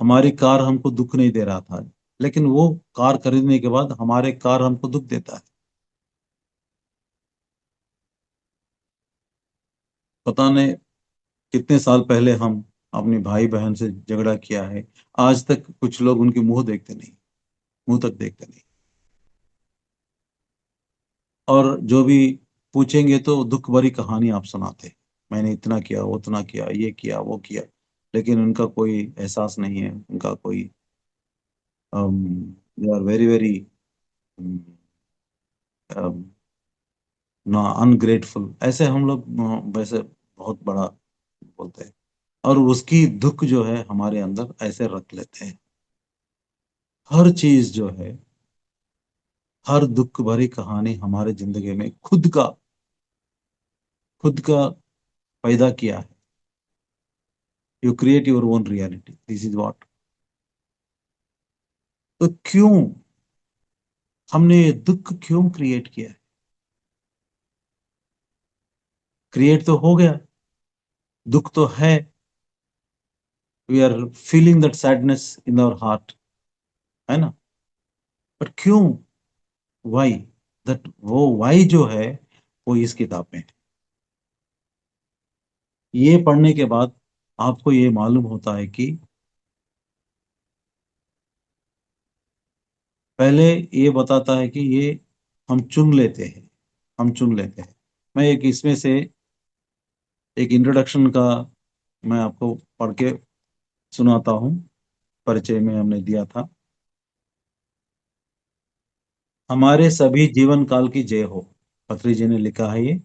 हमारी कार हमको दुख नहीं दे रहा था, लेकिन वो कार खरीदने के बाद हमारे कार हमको दुख देता है। पता नहीं कितने साल पहले हम अपने भाई बहन से झगड़ा किया है, आज तक कुछ लोग उनके मुंह देखते नहीं, मुंह तक देखते नहीं। और जो भी पूछेंगे तो दुख भरी कहानी आप सुनाते हैं, मैंने इतना किया, उतना किया, ये किया, वो किया, लेकिन उनका कोई एहसास नहीं है, उनका कोई, दे आर वेरी वेरी ना अनग्रेटफुल, ऐसे हम लोग वैसे बहुत बड़ा बोलते हैं, और उसकी दुख जो है हमारे अंदर ऐसे रख लेते हैं। हर चीज जो है, हर दुख भरी कहानी हमारे जिंदगी में खुद का पैदा किया है। You create your own reality, this is what. तो क्यों हमने ये दुख क्यों क्रिएट किया है? क्रिएट तो हो गया, दुख तो है, we are feeling that sadness in our heart, है ना? पर क्यों? वाई? दैट वो वाई जो है वो इस किताब में है। ये पढ़ने के बाद आपको ये मालूम होता है कि पहले ये बताता है कि ये हम चुन लेते हैं, हम चुन लेते हैं। मैं एक इसमें से एक इंट्रोडक्शन का मैं आपको पढ़ के सुनाता हूँ, परिचय में हमने दिया था। हमारे सभी जीवन काल की जय हो, पत्री जी ने लिखा है ये।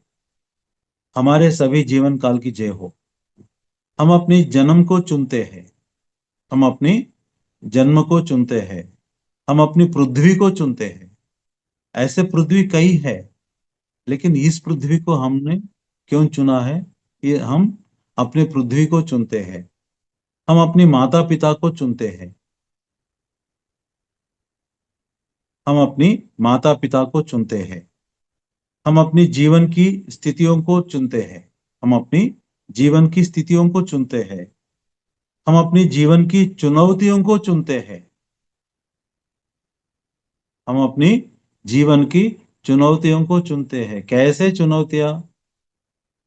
हमारे सभी जीवन काल की जय हो। हम अपनी जन्म को चुनते हैं, हम अपनी जन्म को चुनते हैं, हम अपनी पृथ्वी को चुनते हैं। ऐसे पृथ्वी कई है, लेकिन इस पृथ्वी को हमने क्यों चुना है? ये हम अपने पृथ्वी को चुनते हैं, हम अपनी माता पिता को चुनते हैं, हम अपनी माता पिता को चुनते हैं, हम अपनी जीवन की स्थितियों को चुनते हैं, हम अपनी जीवन की स्थितियों को चुनते हैं, हम अपनी जीवन की चुनौतियों को चुनते हैं, हम अपनी जीवन की चुनौतियों को चुनते हैं। कैसे चुनौतियां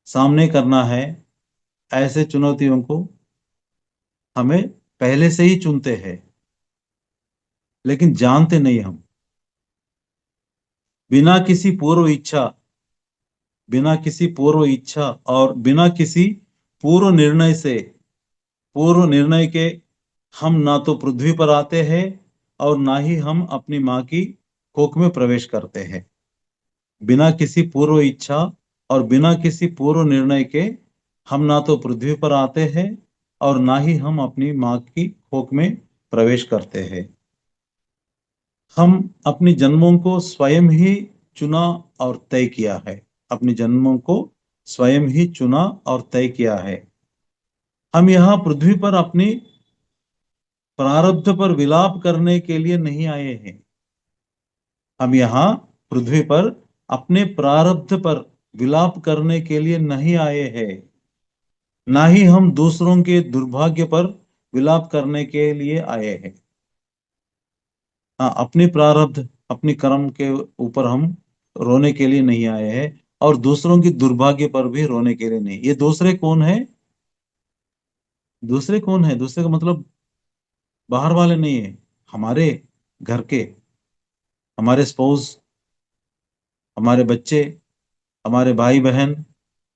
सामने करना है, ऐसे चुनौतियों को हमें पहले से ही चुनते हैं, लेकिन जानते नहीं हम। बिना किसी पूर्व इच्छा, बिना किसी पूर्व इच्छा और बिना किसी पूर्व निर्णय से, पूर्व निर्णय के हम ना तो पृथ्वी पर आते हैं और ना ही हम अपनी माँ की कोख में प्रवेश करते हैं। बिना किसी पूर्व इच्छा और बिना किसी पूर्व निर्णय के हम ना तो पृथ्वी पर आते हैं और ना ही हम अपनी माँ की कोख में प्रवेश करते हैं। हम अपनी जन्मों को स्वयं ही चुना और तय किया है, अपने जन्मों को स्वयं ही चुना और तय किया है। हम यहाँ पृथ्वी पर अपनी प्रारब्ध पर विलाप करने के लिए नहीं आए हैं। हम यहाँ पृथ्वी पर अपने प्रारब्ध पर विलाप करने के लिए नहीं आए हैं, ना ही हम दूसरों के दुर्भाग्य पर विलाप करने के लिए आए हैं। हाँ, अपनी प्रारब्ध अपनी कर्म के ऊपर हम रोने के लिए नहीं आए हैं, और दूसरों की दुर्भाग्य पर भी रोने के लिए नहीं। ये दूसरे कौन है? दूसरे कौन है? दूसरे का मतलब बाहर वाले नहीं है, हमारे घर के, हमारे स्पाउस, हमारे बच्चे, हमारे भाई बहन,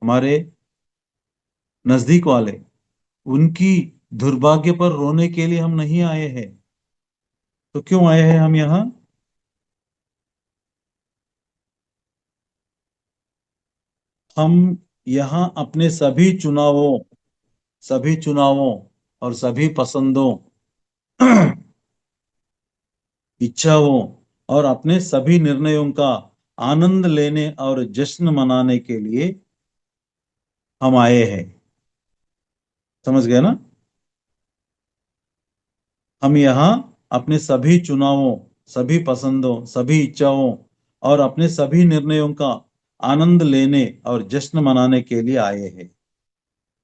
हमारे नजदीक वाले, उनकी दुर्भाग्य पर रोने के लिए हम नहीं आए हैं। तो क्यों आए हैं हम यहाँ? हम यहाँ अपने सभी चुनावों और सभी पसंदों, इच्छाओं और अपने सभी निर्णयों का आनंद लेने और जश्न मनाने के लिए हम आए हैं। समझ गए ना? हम यहाँ अपने सभी चुनावों, सभी पसंदों, सभी इच्छाओं और अपने सभी निर्णयों का आनंद लेने और जश्न मनाने के लिए आए हैं।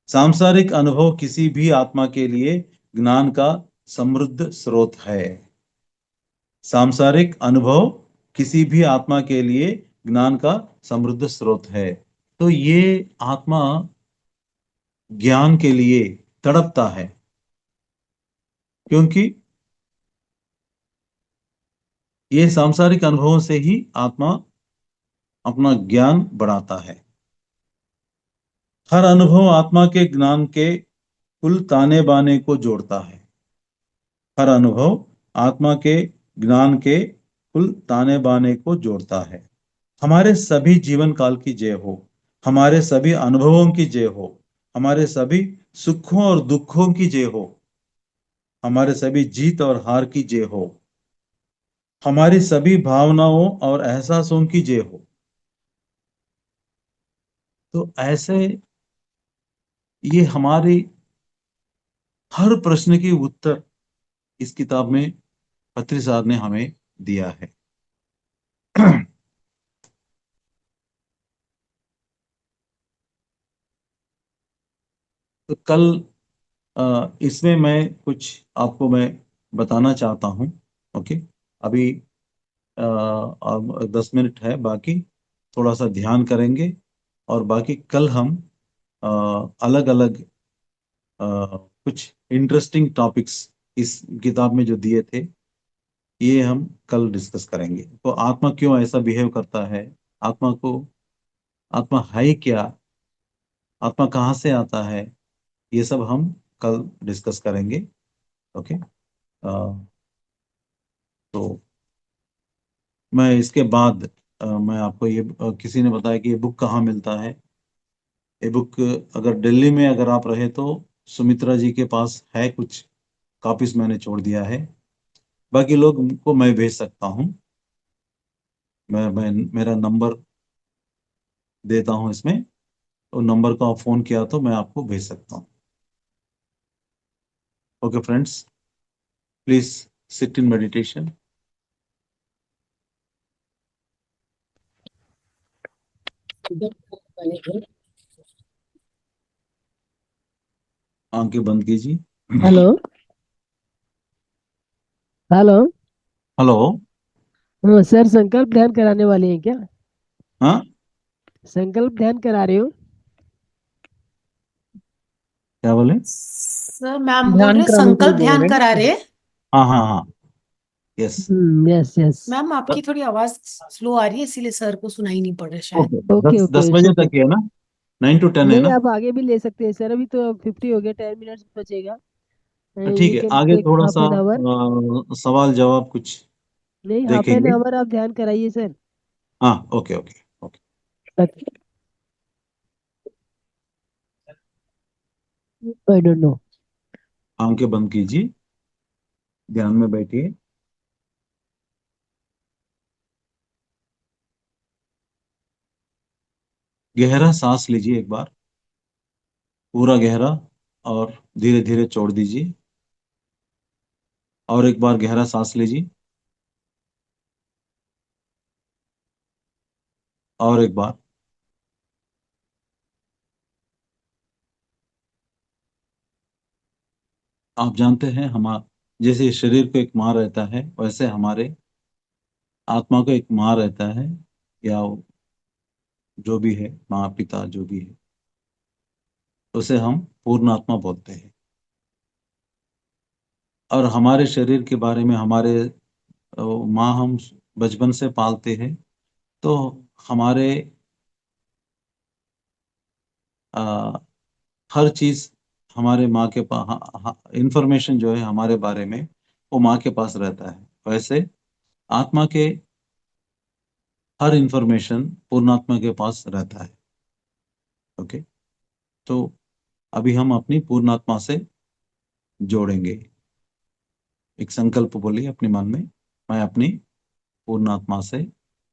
सांसारिक अनुभव किसी भी आत्मा के लिए ज्ञान का समृद्ध स्रोत है। सांसारिक अनुभव किसी भी आत्मा के लिए ज्ञान का समृद्ध स्रोत है। तो ये आत्मा ज्ञान के लिए तड़पता है, क्योंकि ये सांसारिक अनुभवों से ही आत्मा अपना ज्ञान बढ़ाता है। हर अनुभव आत्मा के ज्ञान के कुल ताने बाने को जोड़ता है। हर अनुभव आत्मा के ज्ञान के कुल ताने बाने को जोड़ता है। हमारे सभी जीवन काल की जय हो, हमारे सभी अनुभवों की जय हो, हमारे सभी सुखों और दुखों की जय हो, हमारे सभी जीत और हार की जय हो, हमारी सभी भावनाओं और एहसासों की जय हो। तो ऐसे ये हमारी हर प्रश्न की उत्तर इस किताब में खत्री साहब ने हमें दिया है। तो कल इसमें आपको मैं बताना चाहता हूँ। ओके, अभी अब 10 मिनट है बाकी, थोड़ा सा ध्यान करेंगे, और बाकी कल हम अलग अलग कुछ इंटरेस्टिंग टॉपिक्स इस किताब में जो दिए थे, ये हम कल डिस्कस करेंगे। तो आत्मा क्यों ऐसा बिहेव करता है, आत्मा को, आत्मा है क्या, आत्मा कहाँ से आता है, ये सब हम कल डिस्कस करेंगे। ओके। तो मैं इसके बाद मैं आपको ये किसी ने बताया कि ये बुक कहाँ मिलता है। ये बुक अगर दिल्ली में अगर आप रहे तो सुमित्रा जी के पास है, कुछ कॉपीज मैंने छोड़ दिया है, बाकी लोग को मैं भेज सकता हूँ। मैं मेरा नंबर देता हूँ इसमें, तो नंबर को आप फोन किया तो मैं आपको भेज सकता हूँ। Okay friends, please sit in meditation. आंखें बंद कीजिए। हेलो। हेलो। हेलो। हाँ सर, संकल्प ध्यान कराने वाले हैं क्या? हाँ, संकल्प ध्यान करा रहे हो? क्या बोले? सर मैम बोल ध्यान रहे कराने के लिए संकल्प बोल ध्यान रहे करा हैं। रहे। हाँ हाँ हाँ, यस। Yes yes. मैम आपकी थोड़ी आवाज स्लो आ रही है, इसीलिए सर को सुनाई नहीं पड़ रहा शायद। ओके, ओके दस ओके, 10 बजे ओके। तक ही है ना? 9 to 10 है नहीं, ना? आप आगे भी ले सकते हैं सर, अभी तो 50 हो गया, 10 मिनट्स बचेगा। तो ठीक यू है, कैन आगे टेक थोड़ा हाफ सा एन आवर। सवाल जवाब कुछ नहीं, हाफ एन देखेंगे। आवर आप ध्यान कराइए सर। हाँ, okay okay okay. I don't know. आंखें बंद कीजिए, ध्यान में बैठिए। गहरा सांस लीजिए एक बार, पूरा गहरा, और धीरे धीरे छोड़ दीजिए। और एक बार गहरा सांस लीजिए, और एक बार। आप जानते हैं, जैसे शरीर को एक माँ रहता है, वैसे हमारे आत्मा को एक माँ रहता है, या जो भी है, माँ पिता जो भी है, उसे हम पूर्ण आत्मा बोलते हैं। और हमारे शरीर के बारे में, हमारे माँ हम बचपन से पालते हैं, तो हमारे आ, हर चीज हमारे माँ के पास, इंफॉर्मेशन जो है हमारे बारे में, वो माँ के पास रहता है। वैसे आत्मा के हर इंफॉर्मेशन पूर्णात्मा के पास रहता है। ओके, तो अभी हम अपनी पूर्णात्मा से जोड़ेंगे। एक संकल्प बोलिए अपने मन में, मैं अपनी पूर्णात्मा से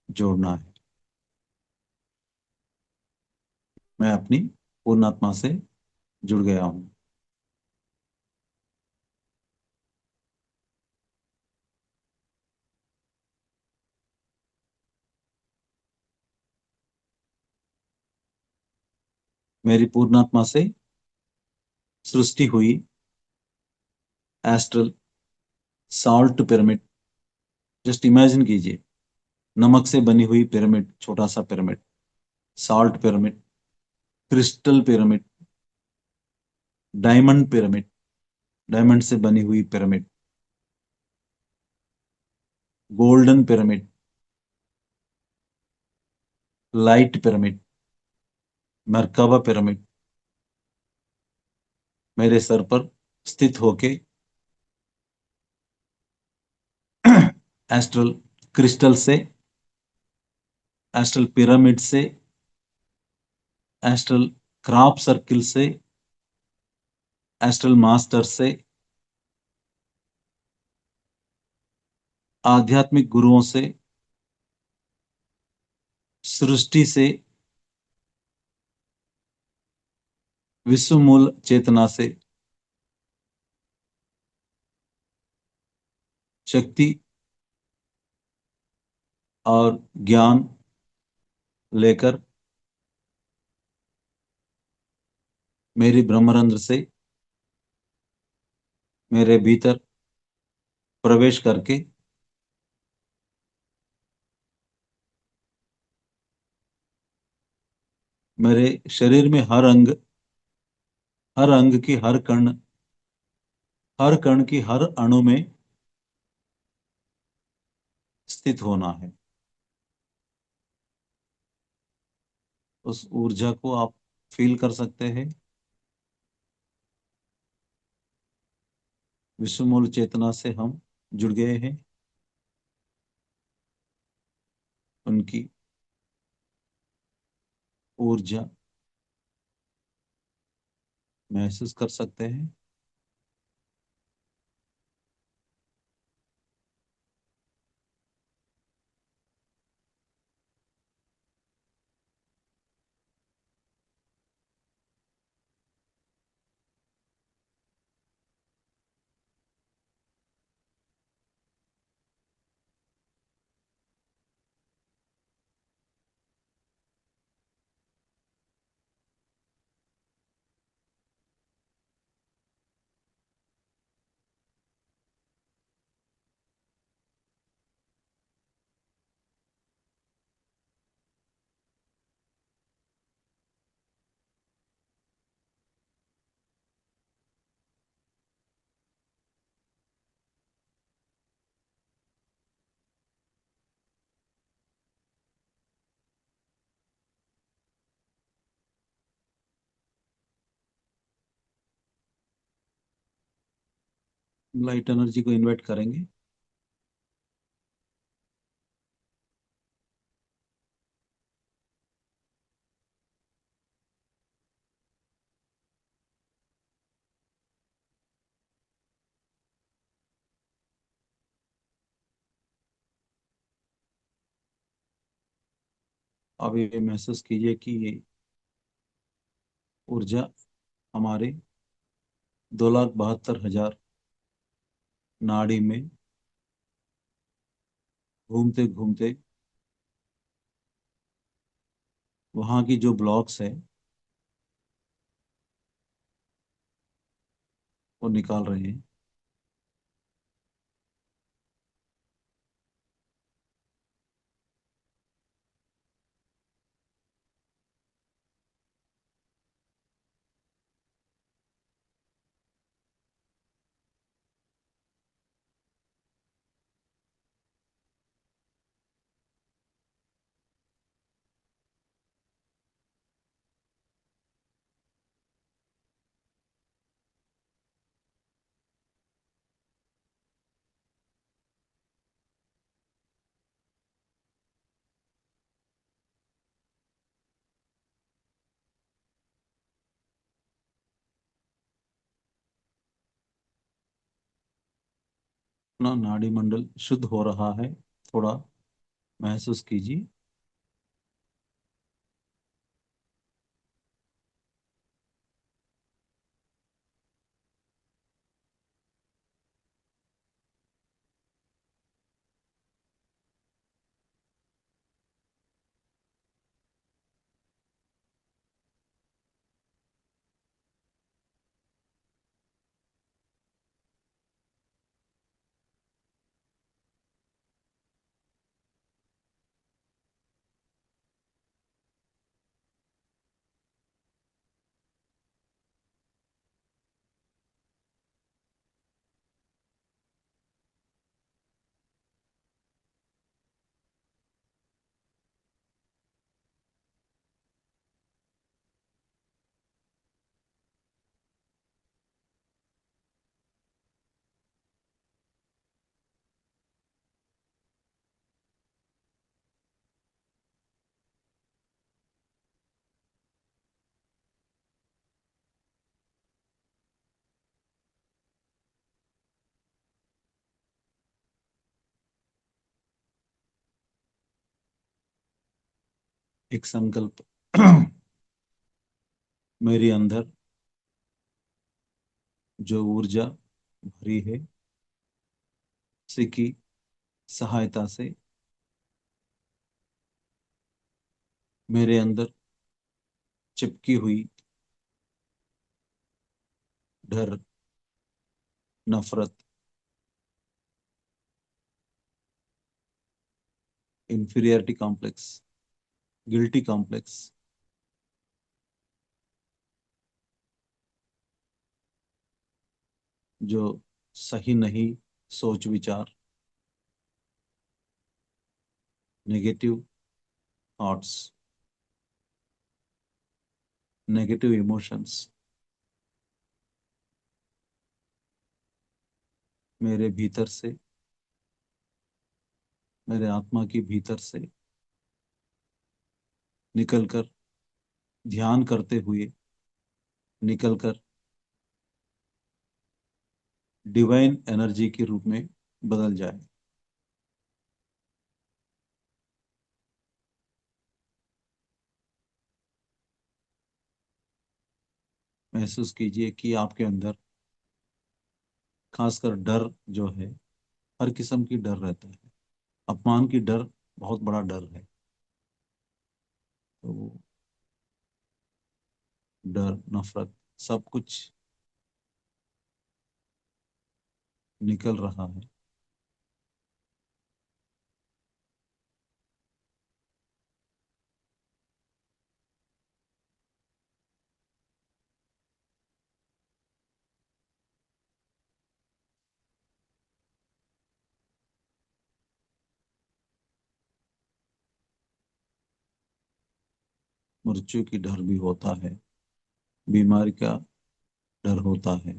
जोड़ना है। मैं अपनी पूर्णात्मा से जुड़ गया हूँ। मेरी पूर्णात्मा से सृष्टि हुई astral salt pyramid. Just imagine कीजिए, नमक से बनी हुई पिरामिड, छोटा सा pyramid, salt pyramid, crystal pyramid, diamond pyramid, diamond से बनी हुई pyramid, golden pyramid, light pyramid, मरकबा पिरामिड मेरे सर पर स्थित होके एस्ट्रल क्रिस्टल से, एस्ट्रल पिरामिड से, एस्ट्रल क्रॉप सर्किल से, एस्ट्रल मास्टर से, आध्यात्मिक गुरुओं से, सृष्टि से, विश्व मूल चेतना से शक्ति और ज्ञान लेकर मेरी ब्रह्मरंध्र से मेरे भीतर प्रवेश करके मेरे शरीर में हर अंग की हर कण की हर अणु में स्थित होना है। उस ऊर्जा को आप फील कर सकते हैं। विश्व मूल चेतना से हम जुड़ गए हैं, उनकी ऊर्जा महसूस कर सकते हैं। लाइट एनर्जी को इन्वाइट करेंगे। अब ये महसूस कीजिए कि ये ऊर्जा हमारे 2,72,000 नाड़ी में घूमते घूमते वहां की जो ब्लॉक्स है वो निकाल रहे हैं। अपना नाड़ी मंडल शुद्ध हो रहा है, थोड़ा महसूस कीजिए। एक संकल्प मेरे अंदर जो ऊर्जा भरी है, उसी की सहायता से मेरे अंदर चिपकी हुई डर, नफरत, इंफीरियरिटी कॉम्प्लेक्स, गिल्टी कॉम्प्लेक्स, जो सही नहीं सोच विचार, नेगेटिव थॉट्स, नेगेटिव इमोशंस मेरे भीतर से, मेरे आत्मा की भीतर से निकलकर, ध्यान करते हुए निकलकर डिवाइन एनर्जी के रूप में बदल जाए। महसूस कीजिए कि आपके अंदर खासकर डर जो है, हर किस्म की डर रहता है। अपमान की डर बहुत बड़ा डर है। तो वो डर, नफरत, सब कुछ निकल रहा है। मृत्यु की डर भी होता है, बीमारी का डर होता है,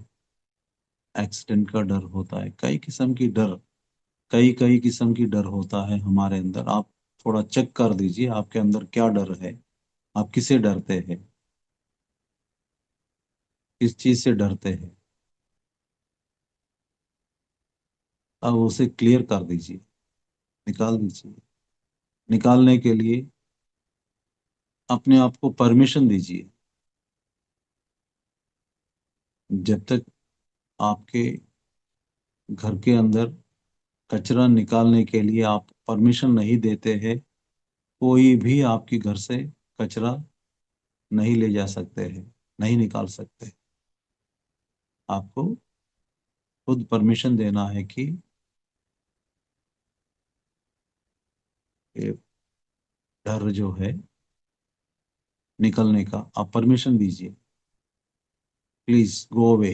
एक्सीडेंट का डर होता है, कई किस्म की डर, कई कई किस्म की डर होता है हमारे अंदर। आप थोड़ा चेक कर दीजिए आपके अंदर क्या डर है, आप किसे डरते हैं, किस चीज से डरते हैं। अब उसे क्लियर कर दीजिए, निकाल दीजिए। निकालने के लिए अपने आप को परमिशन दीजिए। जब तक आपके घर के अंदर कचरा निकालने के लिए आप परमिशन नहीं देते हैं, कोई भी आपके घर से कचरा नहीं ले जा सकते हैं, नहीं निकाल सकते। आपको खुद परमिशन देना है कि ये डर जो है निकलने का आप परमिशन दीजिए। Please go away.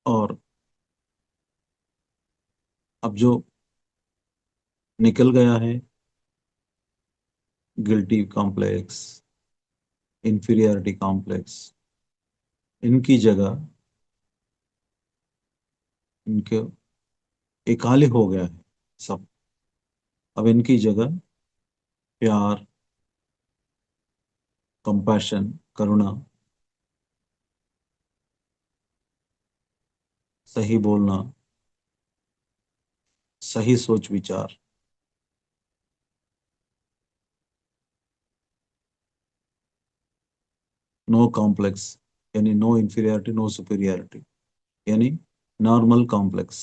और अब जो निकल गया है गिल्टी कॉम्प्लेक्स, इंफीरियरिटी कॉम्प्लेक्स, इनकी जगह इनके एकाले हो गया है सब। अब इनकी जगह प्यार, कंपैशन, करुणा, सही बोलना, सही सोच विचार, नो कॉम्प्लेक्स, यानी नो इंफीरियरिटी नो सुपीरियरिटी, यानी नॉर्मल कॉम्प्लेक्स,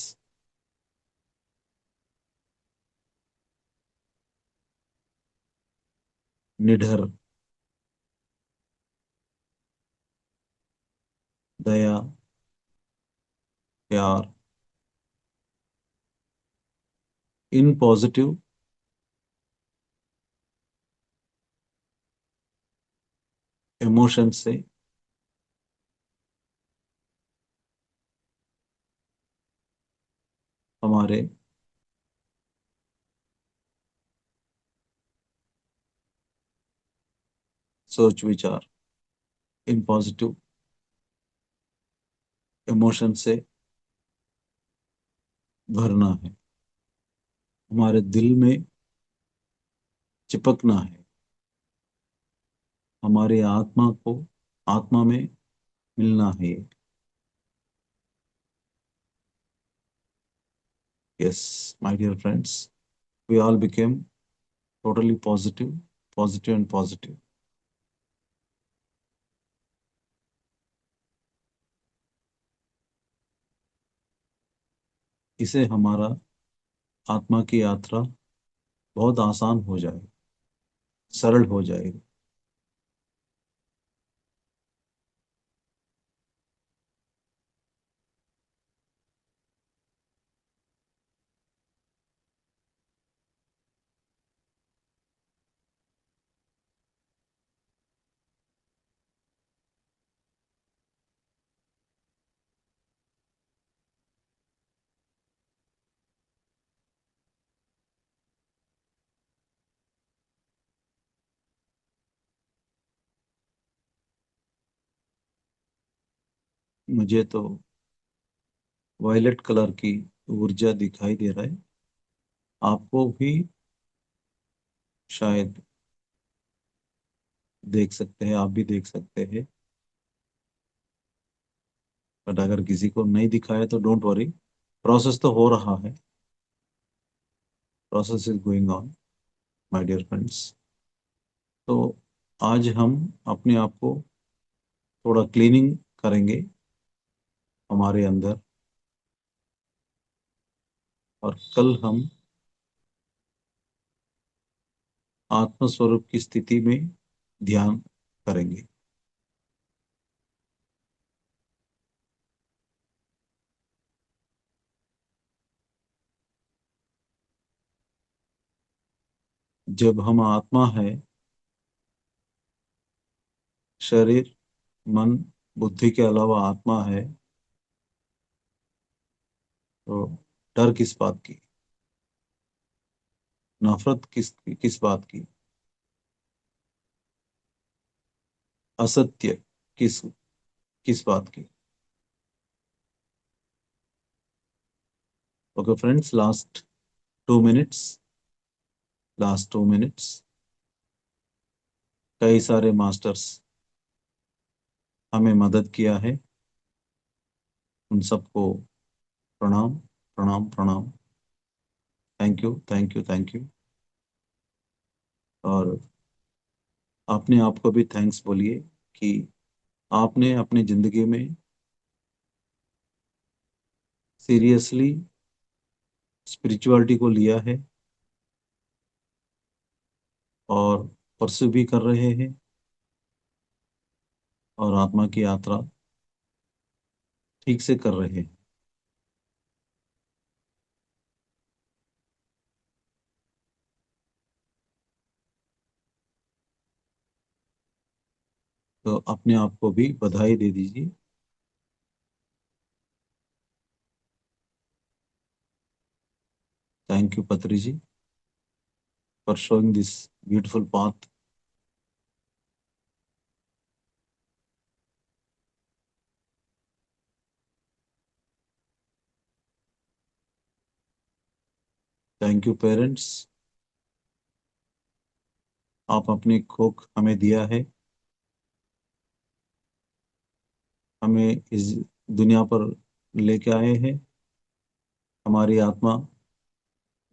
निडर, दया, प्यार, इन पॉजिटिव इमोशन से हमारे सोच विचार इन पॉजिटिव इमोशन से भरना है, हमारे दिल में चिपकना है, हमारी आत्मा को आत्मा में मिलना है। Yes my dear friends, we all became totally positive, positive and positive. इसे हमारा आत्मा की यात्रा बहुत आसान हो जाएगी, सरल हो जाएगी। मुझे तो वायलेट कलर की ऊर्जा दिखाई दे रहा है, आपको भी शायद देख सकते हैं, आप भी देख सकते हैं। बट अगर किसी को नहीं दिखाया तो डोंट वरी, प्रोसेस तो हो रहा है, process is going on my dear friends. तो आज हम अपने आप को थोड़ा क्लीनिंग करेंगे हमारे अंदर, और कल हम आत्मस्वरूप की स्थिति में ध्यान करेंगे। जब हम आत्मा है, शरीर, मन, बुद्धि के अलावा आत्मा है, तो डर किस बात की, नफरत किस किस बात की, असत्य किस किस बात की। ओके फ्रेंड्स, लास्ट 2 मिनट्स कई सारे मास्टर्स हमें मदद किया है, उन सबको प्रणाम, प्रणाम, प्रणाम। Thank you, thank you, thank you. और अपने आप को भी थैंक्स बोलिए कि आपने अपनी जिंदगी में सीरियसली स्पिरिचुअलिटी को लिया है और परस्यू भी कर रहे हैं, और आत्मा की यात्रा ठीक से कर रहे हैं। तो अपने आप को भी बधाई दे दीजिए। Thank you, Patri ji, for showing this beautiful path. Thank you, parents. आप अपनी कोख हमें दिया है, हमें इस दुनिया पर लेके आए हैं, हमारी आत्मा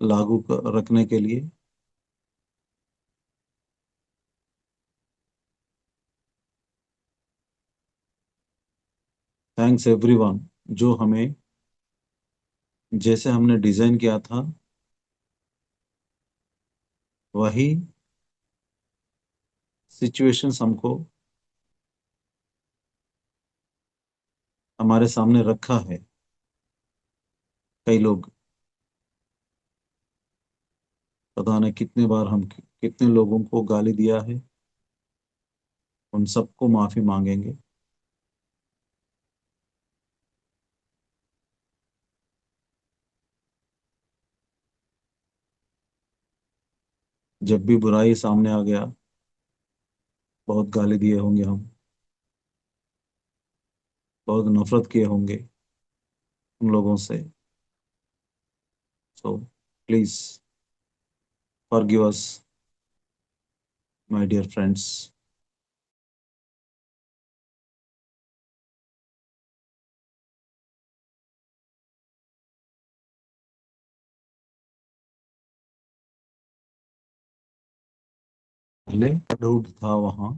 रखने के लिए। थैंक्स एवरीवन, जो हमें जैसे हमने डिजाइन किया था वही सिचुएशंस हमको हमारे सामने रखा है। कई लोग, पता नहीं कितने बार हम कितने लोगों को गाली दिया है, उन सबको माफी मांगेंगे। जब भी बुराई सामने आ गया, बहुत गाली दिए होंगे हम, बहुत नफरत किए होंगे उन लोगों से। So please forgive us, my dear friends. पहले डाउट था वहां,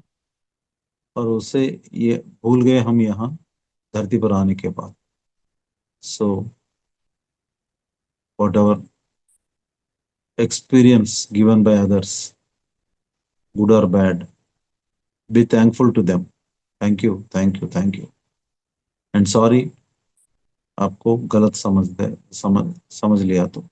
और उसे ये भूल गए हम यहाँ धरती पर आने के बाद। So what ever experience given by others, good or bad, be thankful to them. Thank you, thank you, thank you. And sorry, आपको गलत समझ लिया तो।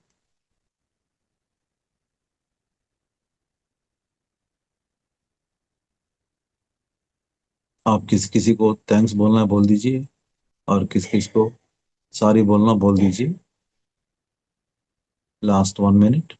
आप किस किसी को थैंक्स बोलना है बोल दीजिए, और किस किस को सॉरी बोलना बोल दीजिए। Last 1 minute।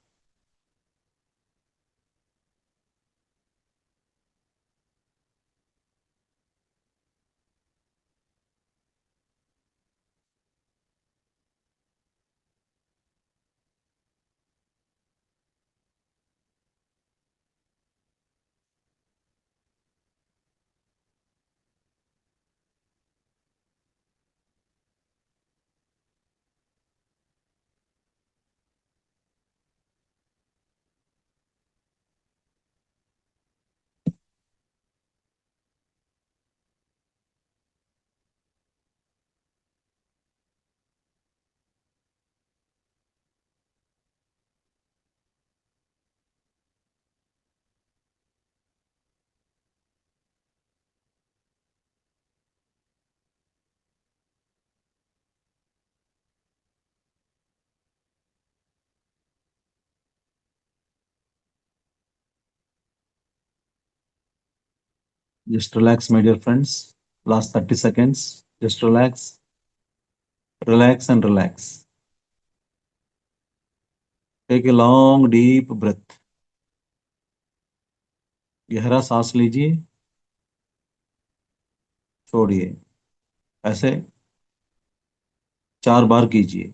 Just relax, my dear friends. Last 30 seconds. Just relax, relax and relax. Take a long, deep breath. गहरा सांस लीजिए, छोड़िए। ऐसे 4 बार कीजिए।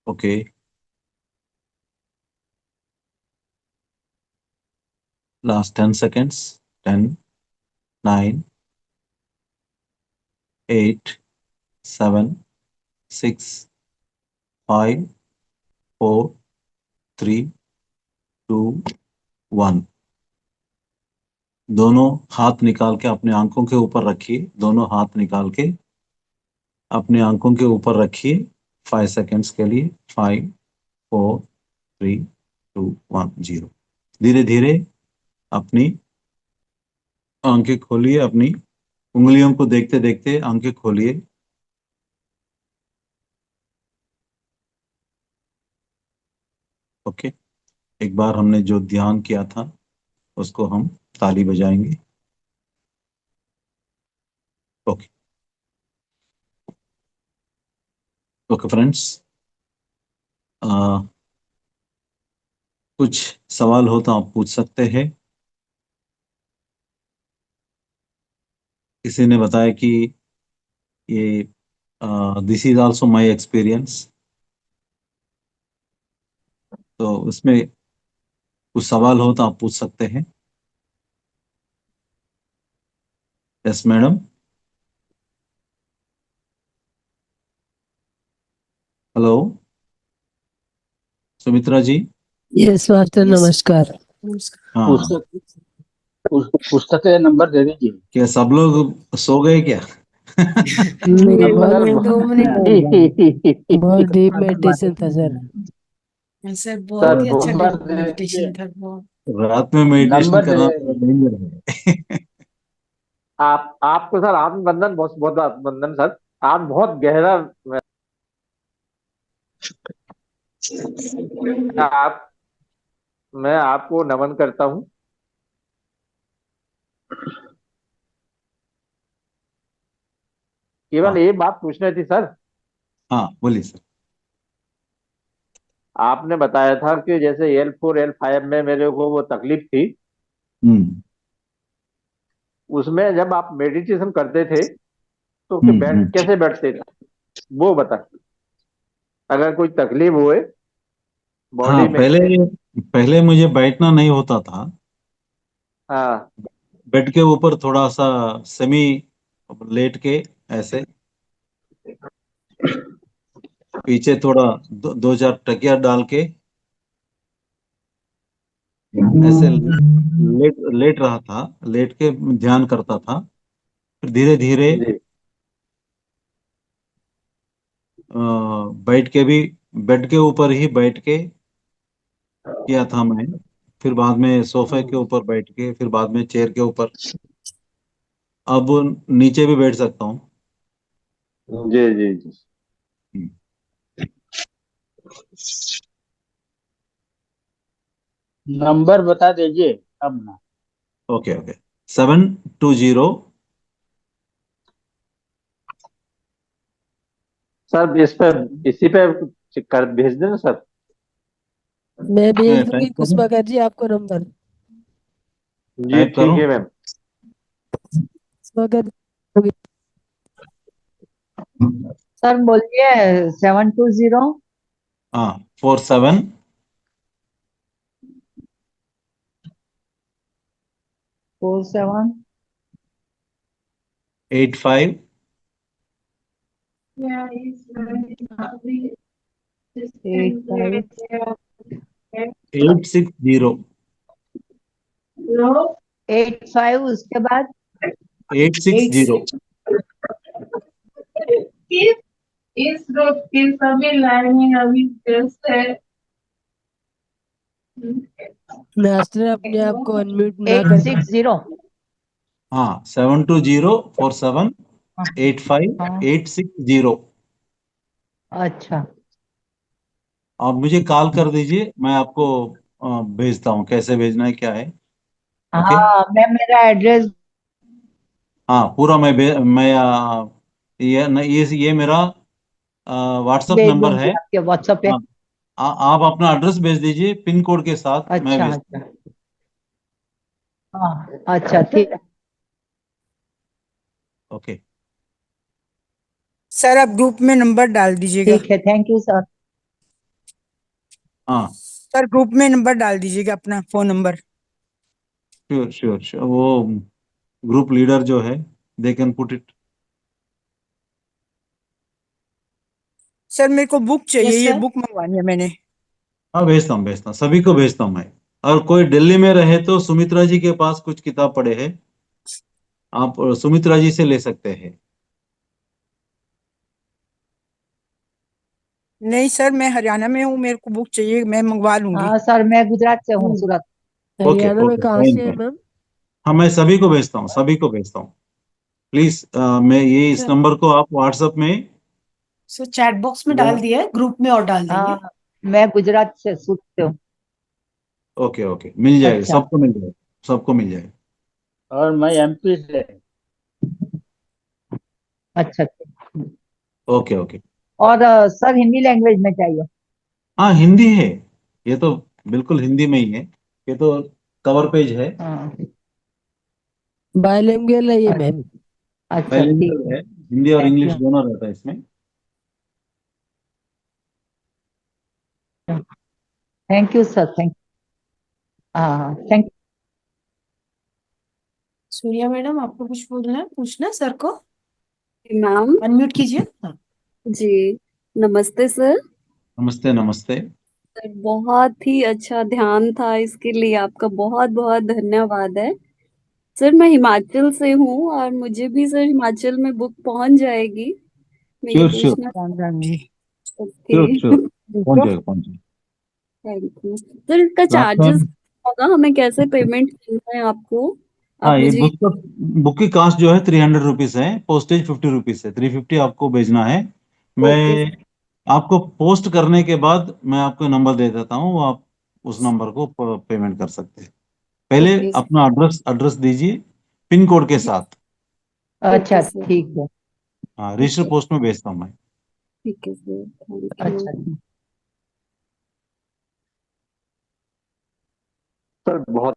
ओके। Last 10 seconds. 10, 9, 8, 7, 6, 5, 4, 3, 2, 1। दोनों हाथ निकाल के अपने आंखों के ऊपर रखिए। दोनों हाथ निकाल के अपने आंखों के ऊपर रखिए 5 सेकेंड्स के लिए। 5, 4, 3, 2, 1, 0। धीरे धीरे अपनी आंखें खोलिए। अपनी उंगलियों को देखते देखते आंखें खोलिए। ओके, एक बार हमने जो ध्यान किया था उसको हम ताली बजाएंगे। ओके ओके फ्रेंड्स, कुछ सवाल हो तो आप पूछ सकते हैं। किसी ने बताया कि ये this is also my experience, तो उसमें कुछ सवाल हो तो आप पूछ सकते हैं। Yes madam. Hello Sumitra ji. Yes master, Yes. नमस्कार। हाँ, पुस्तक पुस्तक के नंबर दे दीजिए। क्या सब लोग सो गए क्या? नहीं, सर, बहुत 2 मिनट बहुत डीप मेडिटेशन था सर। सर, सर बहुत ही अच्छा नंबर दे दीजिए। मेडिटेशन था वो। रात में मेडिटेशन नंबर करना दे थोड़ा डेंजर है। आपको सर आत्मबंधन बहुत बहुत आत्मबंधन सर। आप बहुत गहरा आप मैं आपको नमन करता हूँ। केवल हाँ एक बात पूछनी थी सर। हाँ, बोलिए सर। आपने बताया था कि जैसे L4 L5 में मेरे को वो तकलीफ थी, हम्म उसमें जब आप मेडिटेशन करते थे तो कि हम्म। कैसे बैठते थे वो बता, अगर कोई तकलीफ हुए हाँ, बॉडी में। पहले पहले मुझे बैठना नहीं होता था। हाँ बेड के ऊपर थोड़ा सा सेमी लेट के ऐसे, पीछे थोड़ा दो चार तकिया डाल के ऐसे लेट लेट रहा था, लेट के ध्यान करता था। फिर धीरे धीरे जी बैठ के भी, बेड के ऊपर ही बैठ के किया था मैं। फिर बाद में सोफे के ऊपर बैठ के, फिर बाद में चेयर के ऊपर। अब नीचे भी बैठ सकता हूँ। जी जी जी। हम्म, नंबर बता दीजिए अब ना। Okay okay. 720। सर इस पे इसी पे कर भेज देना सर। मैं भेज दूंगी टाइप करूँ? पुष्पा जी आपको नंबर। जी टाइप ठीक करूँ? है मैम। पुष्पा सर बोलिए 720। हाँ, 47 47 85 85 860 85 उसके बाद 860। इस ग्रुप की सभी लाइनें अभी व्यस्त है। मास्टर अपने आप को अनम्यूट ना करें। 860। हाँ, 72047 85 हाँ 860। अच्छा आप मुझे कॉल कर दीजिए, मैं आपको भेजता हूँ, कैसे भेजना है क्या है। ओके। हाँ मैं मेरा एड्रेस हाँ, पूरा मैं ये मेरा व्हाट्सएप भेज नंबर दूंगी है। आपके व्हाट्सएप पे। हाँ, आप अपना एड्रेस भेज दीजिए पिन कोड के साथ, मैं अच्छा भेज। अच्छा हाँ अच्छा ठीक है। ओके। सर, आप ग्रुप में नंबर डाल दीजिएगा। ठीक है थैंक यू सर। हाँ, सर, ग्रुप में नंबर डाल दीजिएगा, अपना phone number. Sure sure sure, वो ग्रुप लीडर जो है, they can put it. Sir, मेरे को बुक चाहिए, यस ये सर। बुक मंगवानी है मैंने। हाँ, भेजता हूँ, सभी को भेजता हूँ मैं। और कोई दिल्ली में रहे तो सुमित्रा जी के पास कुछ किताब पड़े हैं, आप सुमित्रा जी से ले सकते हैं। नहीं सर, मैं हरियाणा में हूँ, मेरे को बुक चाहिए, मैं मंगवा लूंगी। हाँ सर मैं गुजरात से हूँ सूरत। ओके हरियाणा में ओके, कहाँ फाइन से है फाइन। मैम? हाँ, मैं सभी को भेजता हूँ, सभी को भेजता हूँ। प्लीज मैं ये इस सर, नंबर को आप व्हाट्सएप में सर चैट बॉक्स में या डाल दिया है, ग्रुप में और डाल देंगे। हाँ मैं गुजरात से सूरत से हूँ। ओके ओके, मिल जाएगा, अच्छा सबको मिल जाएगा, सबको मिल जाएगा। और मैं एमपी से। अच्छा। Okay okay. और सर हिंदी लैंग्वेज में चाहिए। हाँ हिंदी है, ये तो बिल्कुल हिंदी में ही है, ये तो कवर पेज है, हाँ बायलिंगुअल है ये मैम। अच्छा ठीक बाइलिंगुअल है। है, हिंदी और थैंक इंग्लिश यू। दोनों रहता है इसमें। Thank you sir, thank. हाँ थैंक। सूर्या मैडम, आपको कुछ बोलना है, पूछना है सर को? मैम अनम्यूट कीजिए। हाँ। जी, नमस्ते सर। नमस्ते नमस्ते। सर बहुत ही अच्छा ध्यान था, इसके लिए आपका बहुत बहुत धन्यवाद है। सर मैं हिमाचल से हूँ और मुझे भी सर हिमाचल में बुक पहुंच जाएगी। मैं ये श्योर श्योर पूछना श्योर ओके। श्योर, पहुंच जाएगा पहुंच जाएगा। Thank you sir. इसका लास्ट चार्जेस टाइम, होगा, हमें कैसे पेमेंट करना है आपको? हाँ आप ये मुझे बुक की कास्ट जो है 300 रुपीज है, पोस्टेज 50 रुपीज है, 350 आपको भेजना है। मैं ओके आपको पोस्ट करने के बाद मैं आपको नंबर दे देता हूँ, वो आप उस नंबर को पेमेंट कर सकते हैं। पहले ओके अपना एड्रेस एड्रेस दीजिए पिन कोड के साथ। अच्छा ओके सर। ठीक है। हाँ ठीक रजिस्टर है, पोस्ट में भेजता हूँ मैं। ठीक है सर, थैंक यू। अच्छा सर बहुत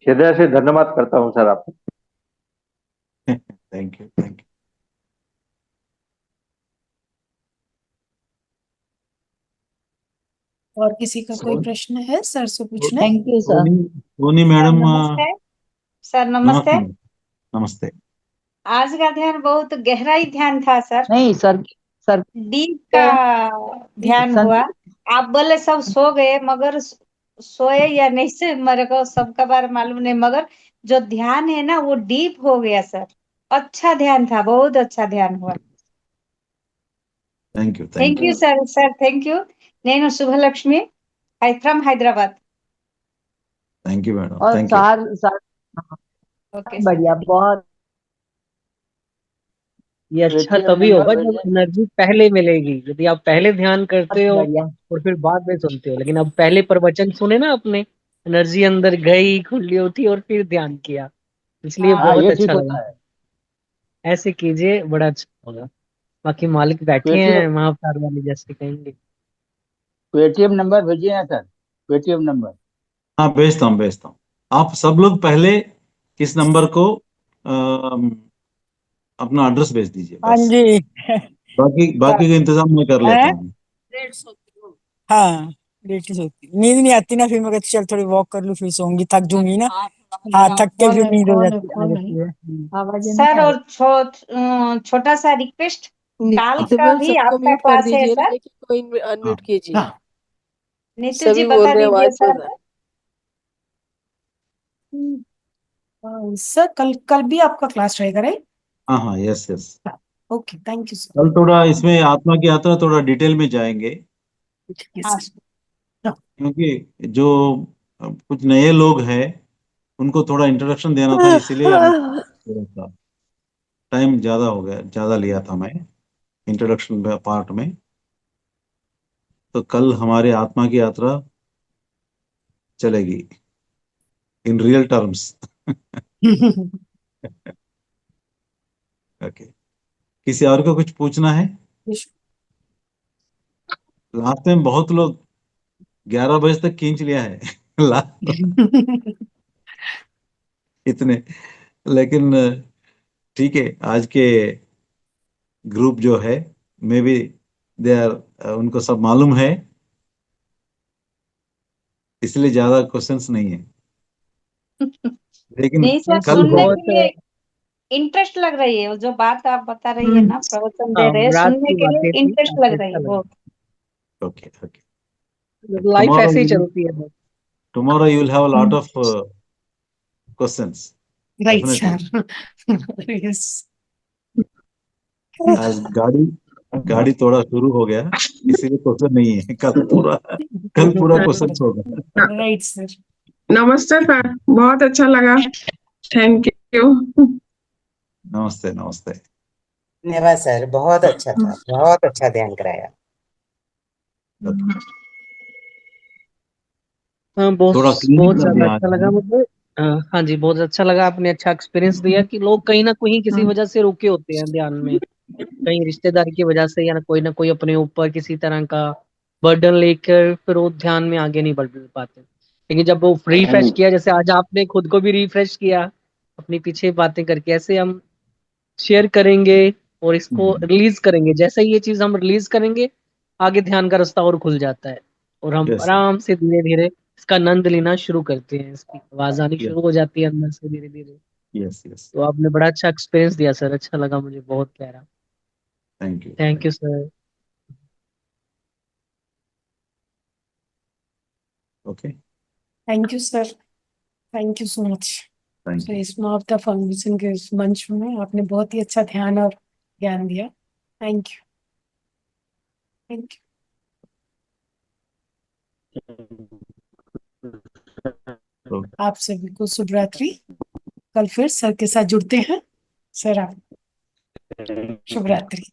हृदय से धन्यवाद करता हूँ सर आपको। Thank you thank you. और किसी का कोई प्रश्न है सर से पूछना है? Thank you sir. सोनी सोनी सर मैडम, नमस्ते। सर नमस्ते। नमस्ते नमस्ते। आज का ध्यान बहुत गहराई ध्यान था सर, नहीं सर, सर डीप का ध्यान सर हुआ। आप बोले सब सो गए, मगर सोए या नहीं से मेरे को सबका बारे मालूम नहीं, मगर जो ध्यान है ना वो डीप हो गया सर। अच्छा ध्यान था, बहुत अच्छा ध्यान हुआ। Thank you thank thank you you sir. Sir thank you. నేను Subhalakshmi, from Hyderabad. Thank you madam और thank you. Sir okay sir. बढ़िया, बहुत ये अच्छा पेटीएम तभी नंबर होगा जब भेजिए। एनर्जी पहले मिलेगी। यदि आप पहले ध्यान करते हो बढ़िया। और फिर बाद में सुनते हो, लेकिन अब पहले प्रवचन सुने ना आपने, एनर्जी अंदर गई, खुली होती और फिर ध्यान किया, इसलिए हाँ हाँ बहुत ये अच्छा ठीक लगा। होता है। ऐसे कीजिए, बड़ा अच्छा होगा। बाकी मालिक बैठे हैं पेटीएम महावतार वाले, जैसे कहेंगे। पेटीएम नंबर भेजिए ना सर, पेटीएम नंबर। हाँ भेजता हूँ भेजता हूँ। आप सब लोग पहले इस नंबर को अपना एड्रेस भेज दीजिए हाँ बस, जी। बाकी का इंतजाम मैं कर लेता हैं? हूँ। हाँ, लेट ही सोती हूँ। नींद नहीं आती ना, फिर मैं कहती चल थोड़ी वॉक कर लूँ, फिर सोऊंगी, थक जूंगी ना। हाँ, थक के कौन फिर है, नींद हो कौन है, जाती आ कौन है? जाती है। आवाज नहीं सर आ और छोटा सा रिक्वेस्ट, काल नीतू का मैम भी सबको आपका म्यूट कर क्लास है दीजिए ना, सर। लेकिन कोई हाँ अनम्यूट कीजिए। हाँ। नीतू जी सभी बोल बता रहे हैं, दीजिए आवाज सर। नहीं आ रही। सर कल कल भी आपका क्लास रहेगा, राइट? हाँ हाँ yes yes. Okay, thank you sir. कल थोड़ा इसमें आत्मा की यात्रा थोड़ा डिटेल में जाएंगे, यस सर। क्योंकि जो कुछ नए लोग हैं उनको थोड़ा इंट्रोडक्शन देना था, इसीलिए थोड़ा सा टाइम ज्यादा हो गया, ज्यादा लिया था मैं इंट्रोडक्शन पार्ट में। तो कल हमारे आत्मा की यात्रा चलेगी इन रियल टर्म्स। ओके, किसी और को कुछ पूछना है? लास्ट टाइम बहुत लोग 11 बजे तक खींच लिया है इतने, लेकिन ठीक है, आज के ग्रुप जो है मे बी दे आर, उनको सब मालूम है, इसलिए ज्यादा क्वेश्चंस नहीं है, लेकिन नहीं सर, कल सुनने होगा। के लिए इंटरेस्ट लग रही है, जो बात आप बता रही है ना, प्रवचन दे हाँ, रहे हैं, रात सुनने की के लिए बातें थी, इंटरेस्ट लग काफी रही अच्छा है लगा। बहुत। ओके ओके, लाइफ tomorrow ऐसे ही you will, चलती है बस। tomorrow you will have a lot of questions right definitely, sir. Yes. आज गाड़ी थोड़ा शुरू हो गया, इसीलिए क्वेश्चन नहीं है, कल पूरा क्वेश्चन होगा। Right sir. नमस्ते सर, बहुत अच्छा लगा। Thank you. नमस्ते नमस्ते। धन्यवाद सर, बहुत अच्छा था, बहुत अच्छा ध्यान कराया। हाँ, बहुत थोड़ा क्लीन बहुत कर ज्यादा दिया आज अच्छा लगा हमने। मुझे। हाँ जी, बहुत अच्छा लगा, आपने अच्छा एक्सपीरियंस दिया कि लोग कहीं ना कहीं किसी वजह से रुके होते हैं ध्यान में, कहीं रिश्तेदार की वजह से या ना कोई अपने ऊपर किसी तरह का बर्डन लेकर फिर वो ध्यान में आगे नहीं बढ़ पाते। लेकिन जब वो रिफ्रेश किया, जैसे आज आपने खुद को भी रिफ्रेश किया अपनी पीछे बातें करके, ऐसे हम शेयर करेंगे और इसको रिलीज करेंगे। जैसे ही ये चीज हम रिलीज करेंगे, आगे ध्यान का रास्ता और खुल जाता है और हम यस आराम से धीरे धीरे इसका आनंद लेना शुरू करते हैं, इसकी आवाज आनी यस शुरू हो जाती है अंदर से धीरे धीरे। Yes yes. तो आपने बड़ा अच्छा एक्सपीरियंस दिया सर, अच्छा लगा मुझे, बहुत प्यारा। Thank you. Thank you sir. Okay. Thank you sir, thank you so much. Thank so you. इस मावता फाउंडेशन के इस मंच में आपने बहुत ही अच्छा ध्यान और ज्ञान दिया। Thank you, thank you. आप सभी को शुभ रात्रि। कल फिर सर के साथ जुड़ते हैं। सर आप शुभ रात्रि।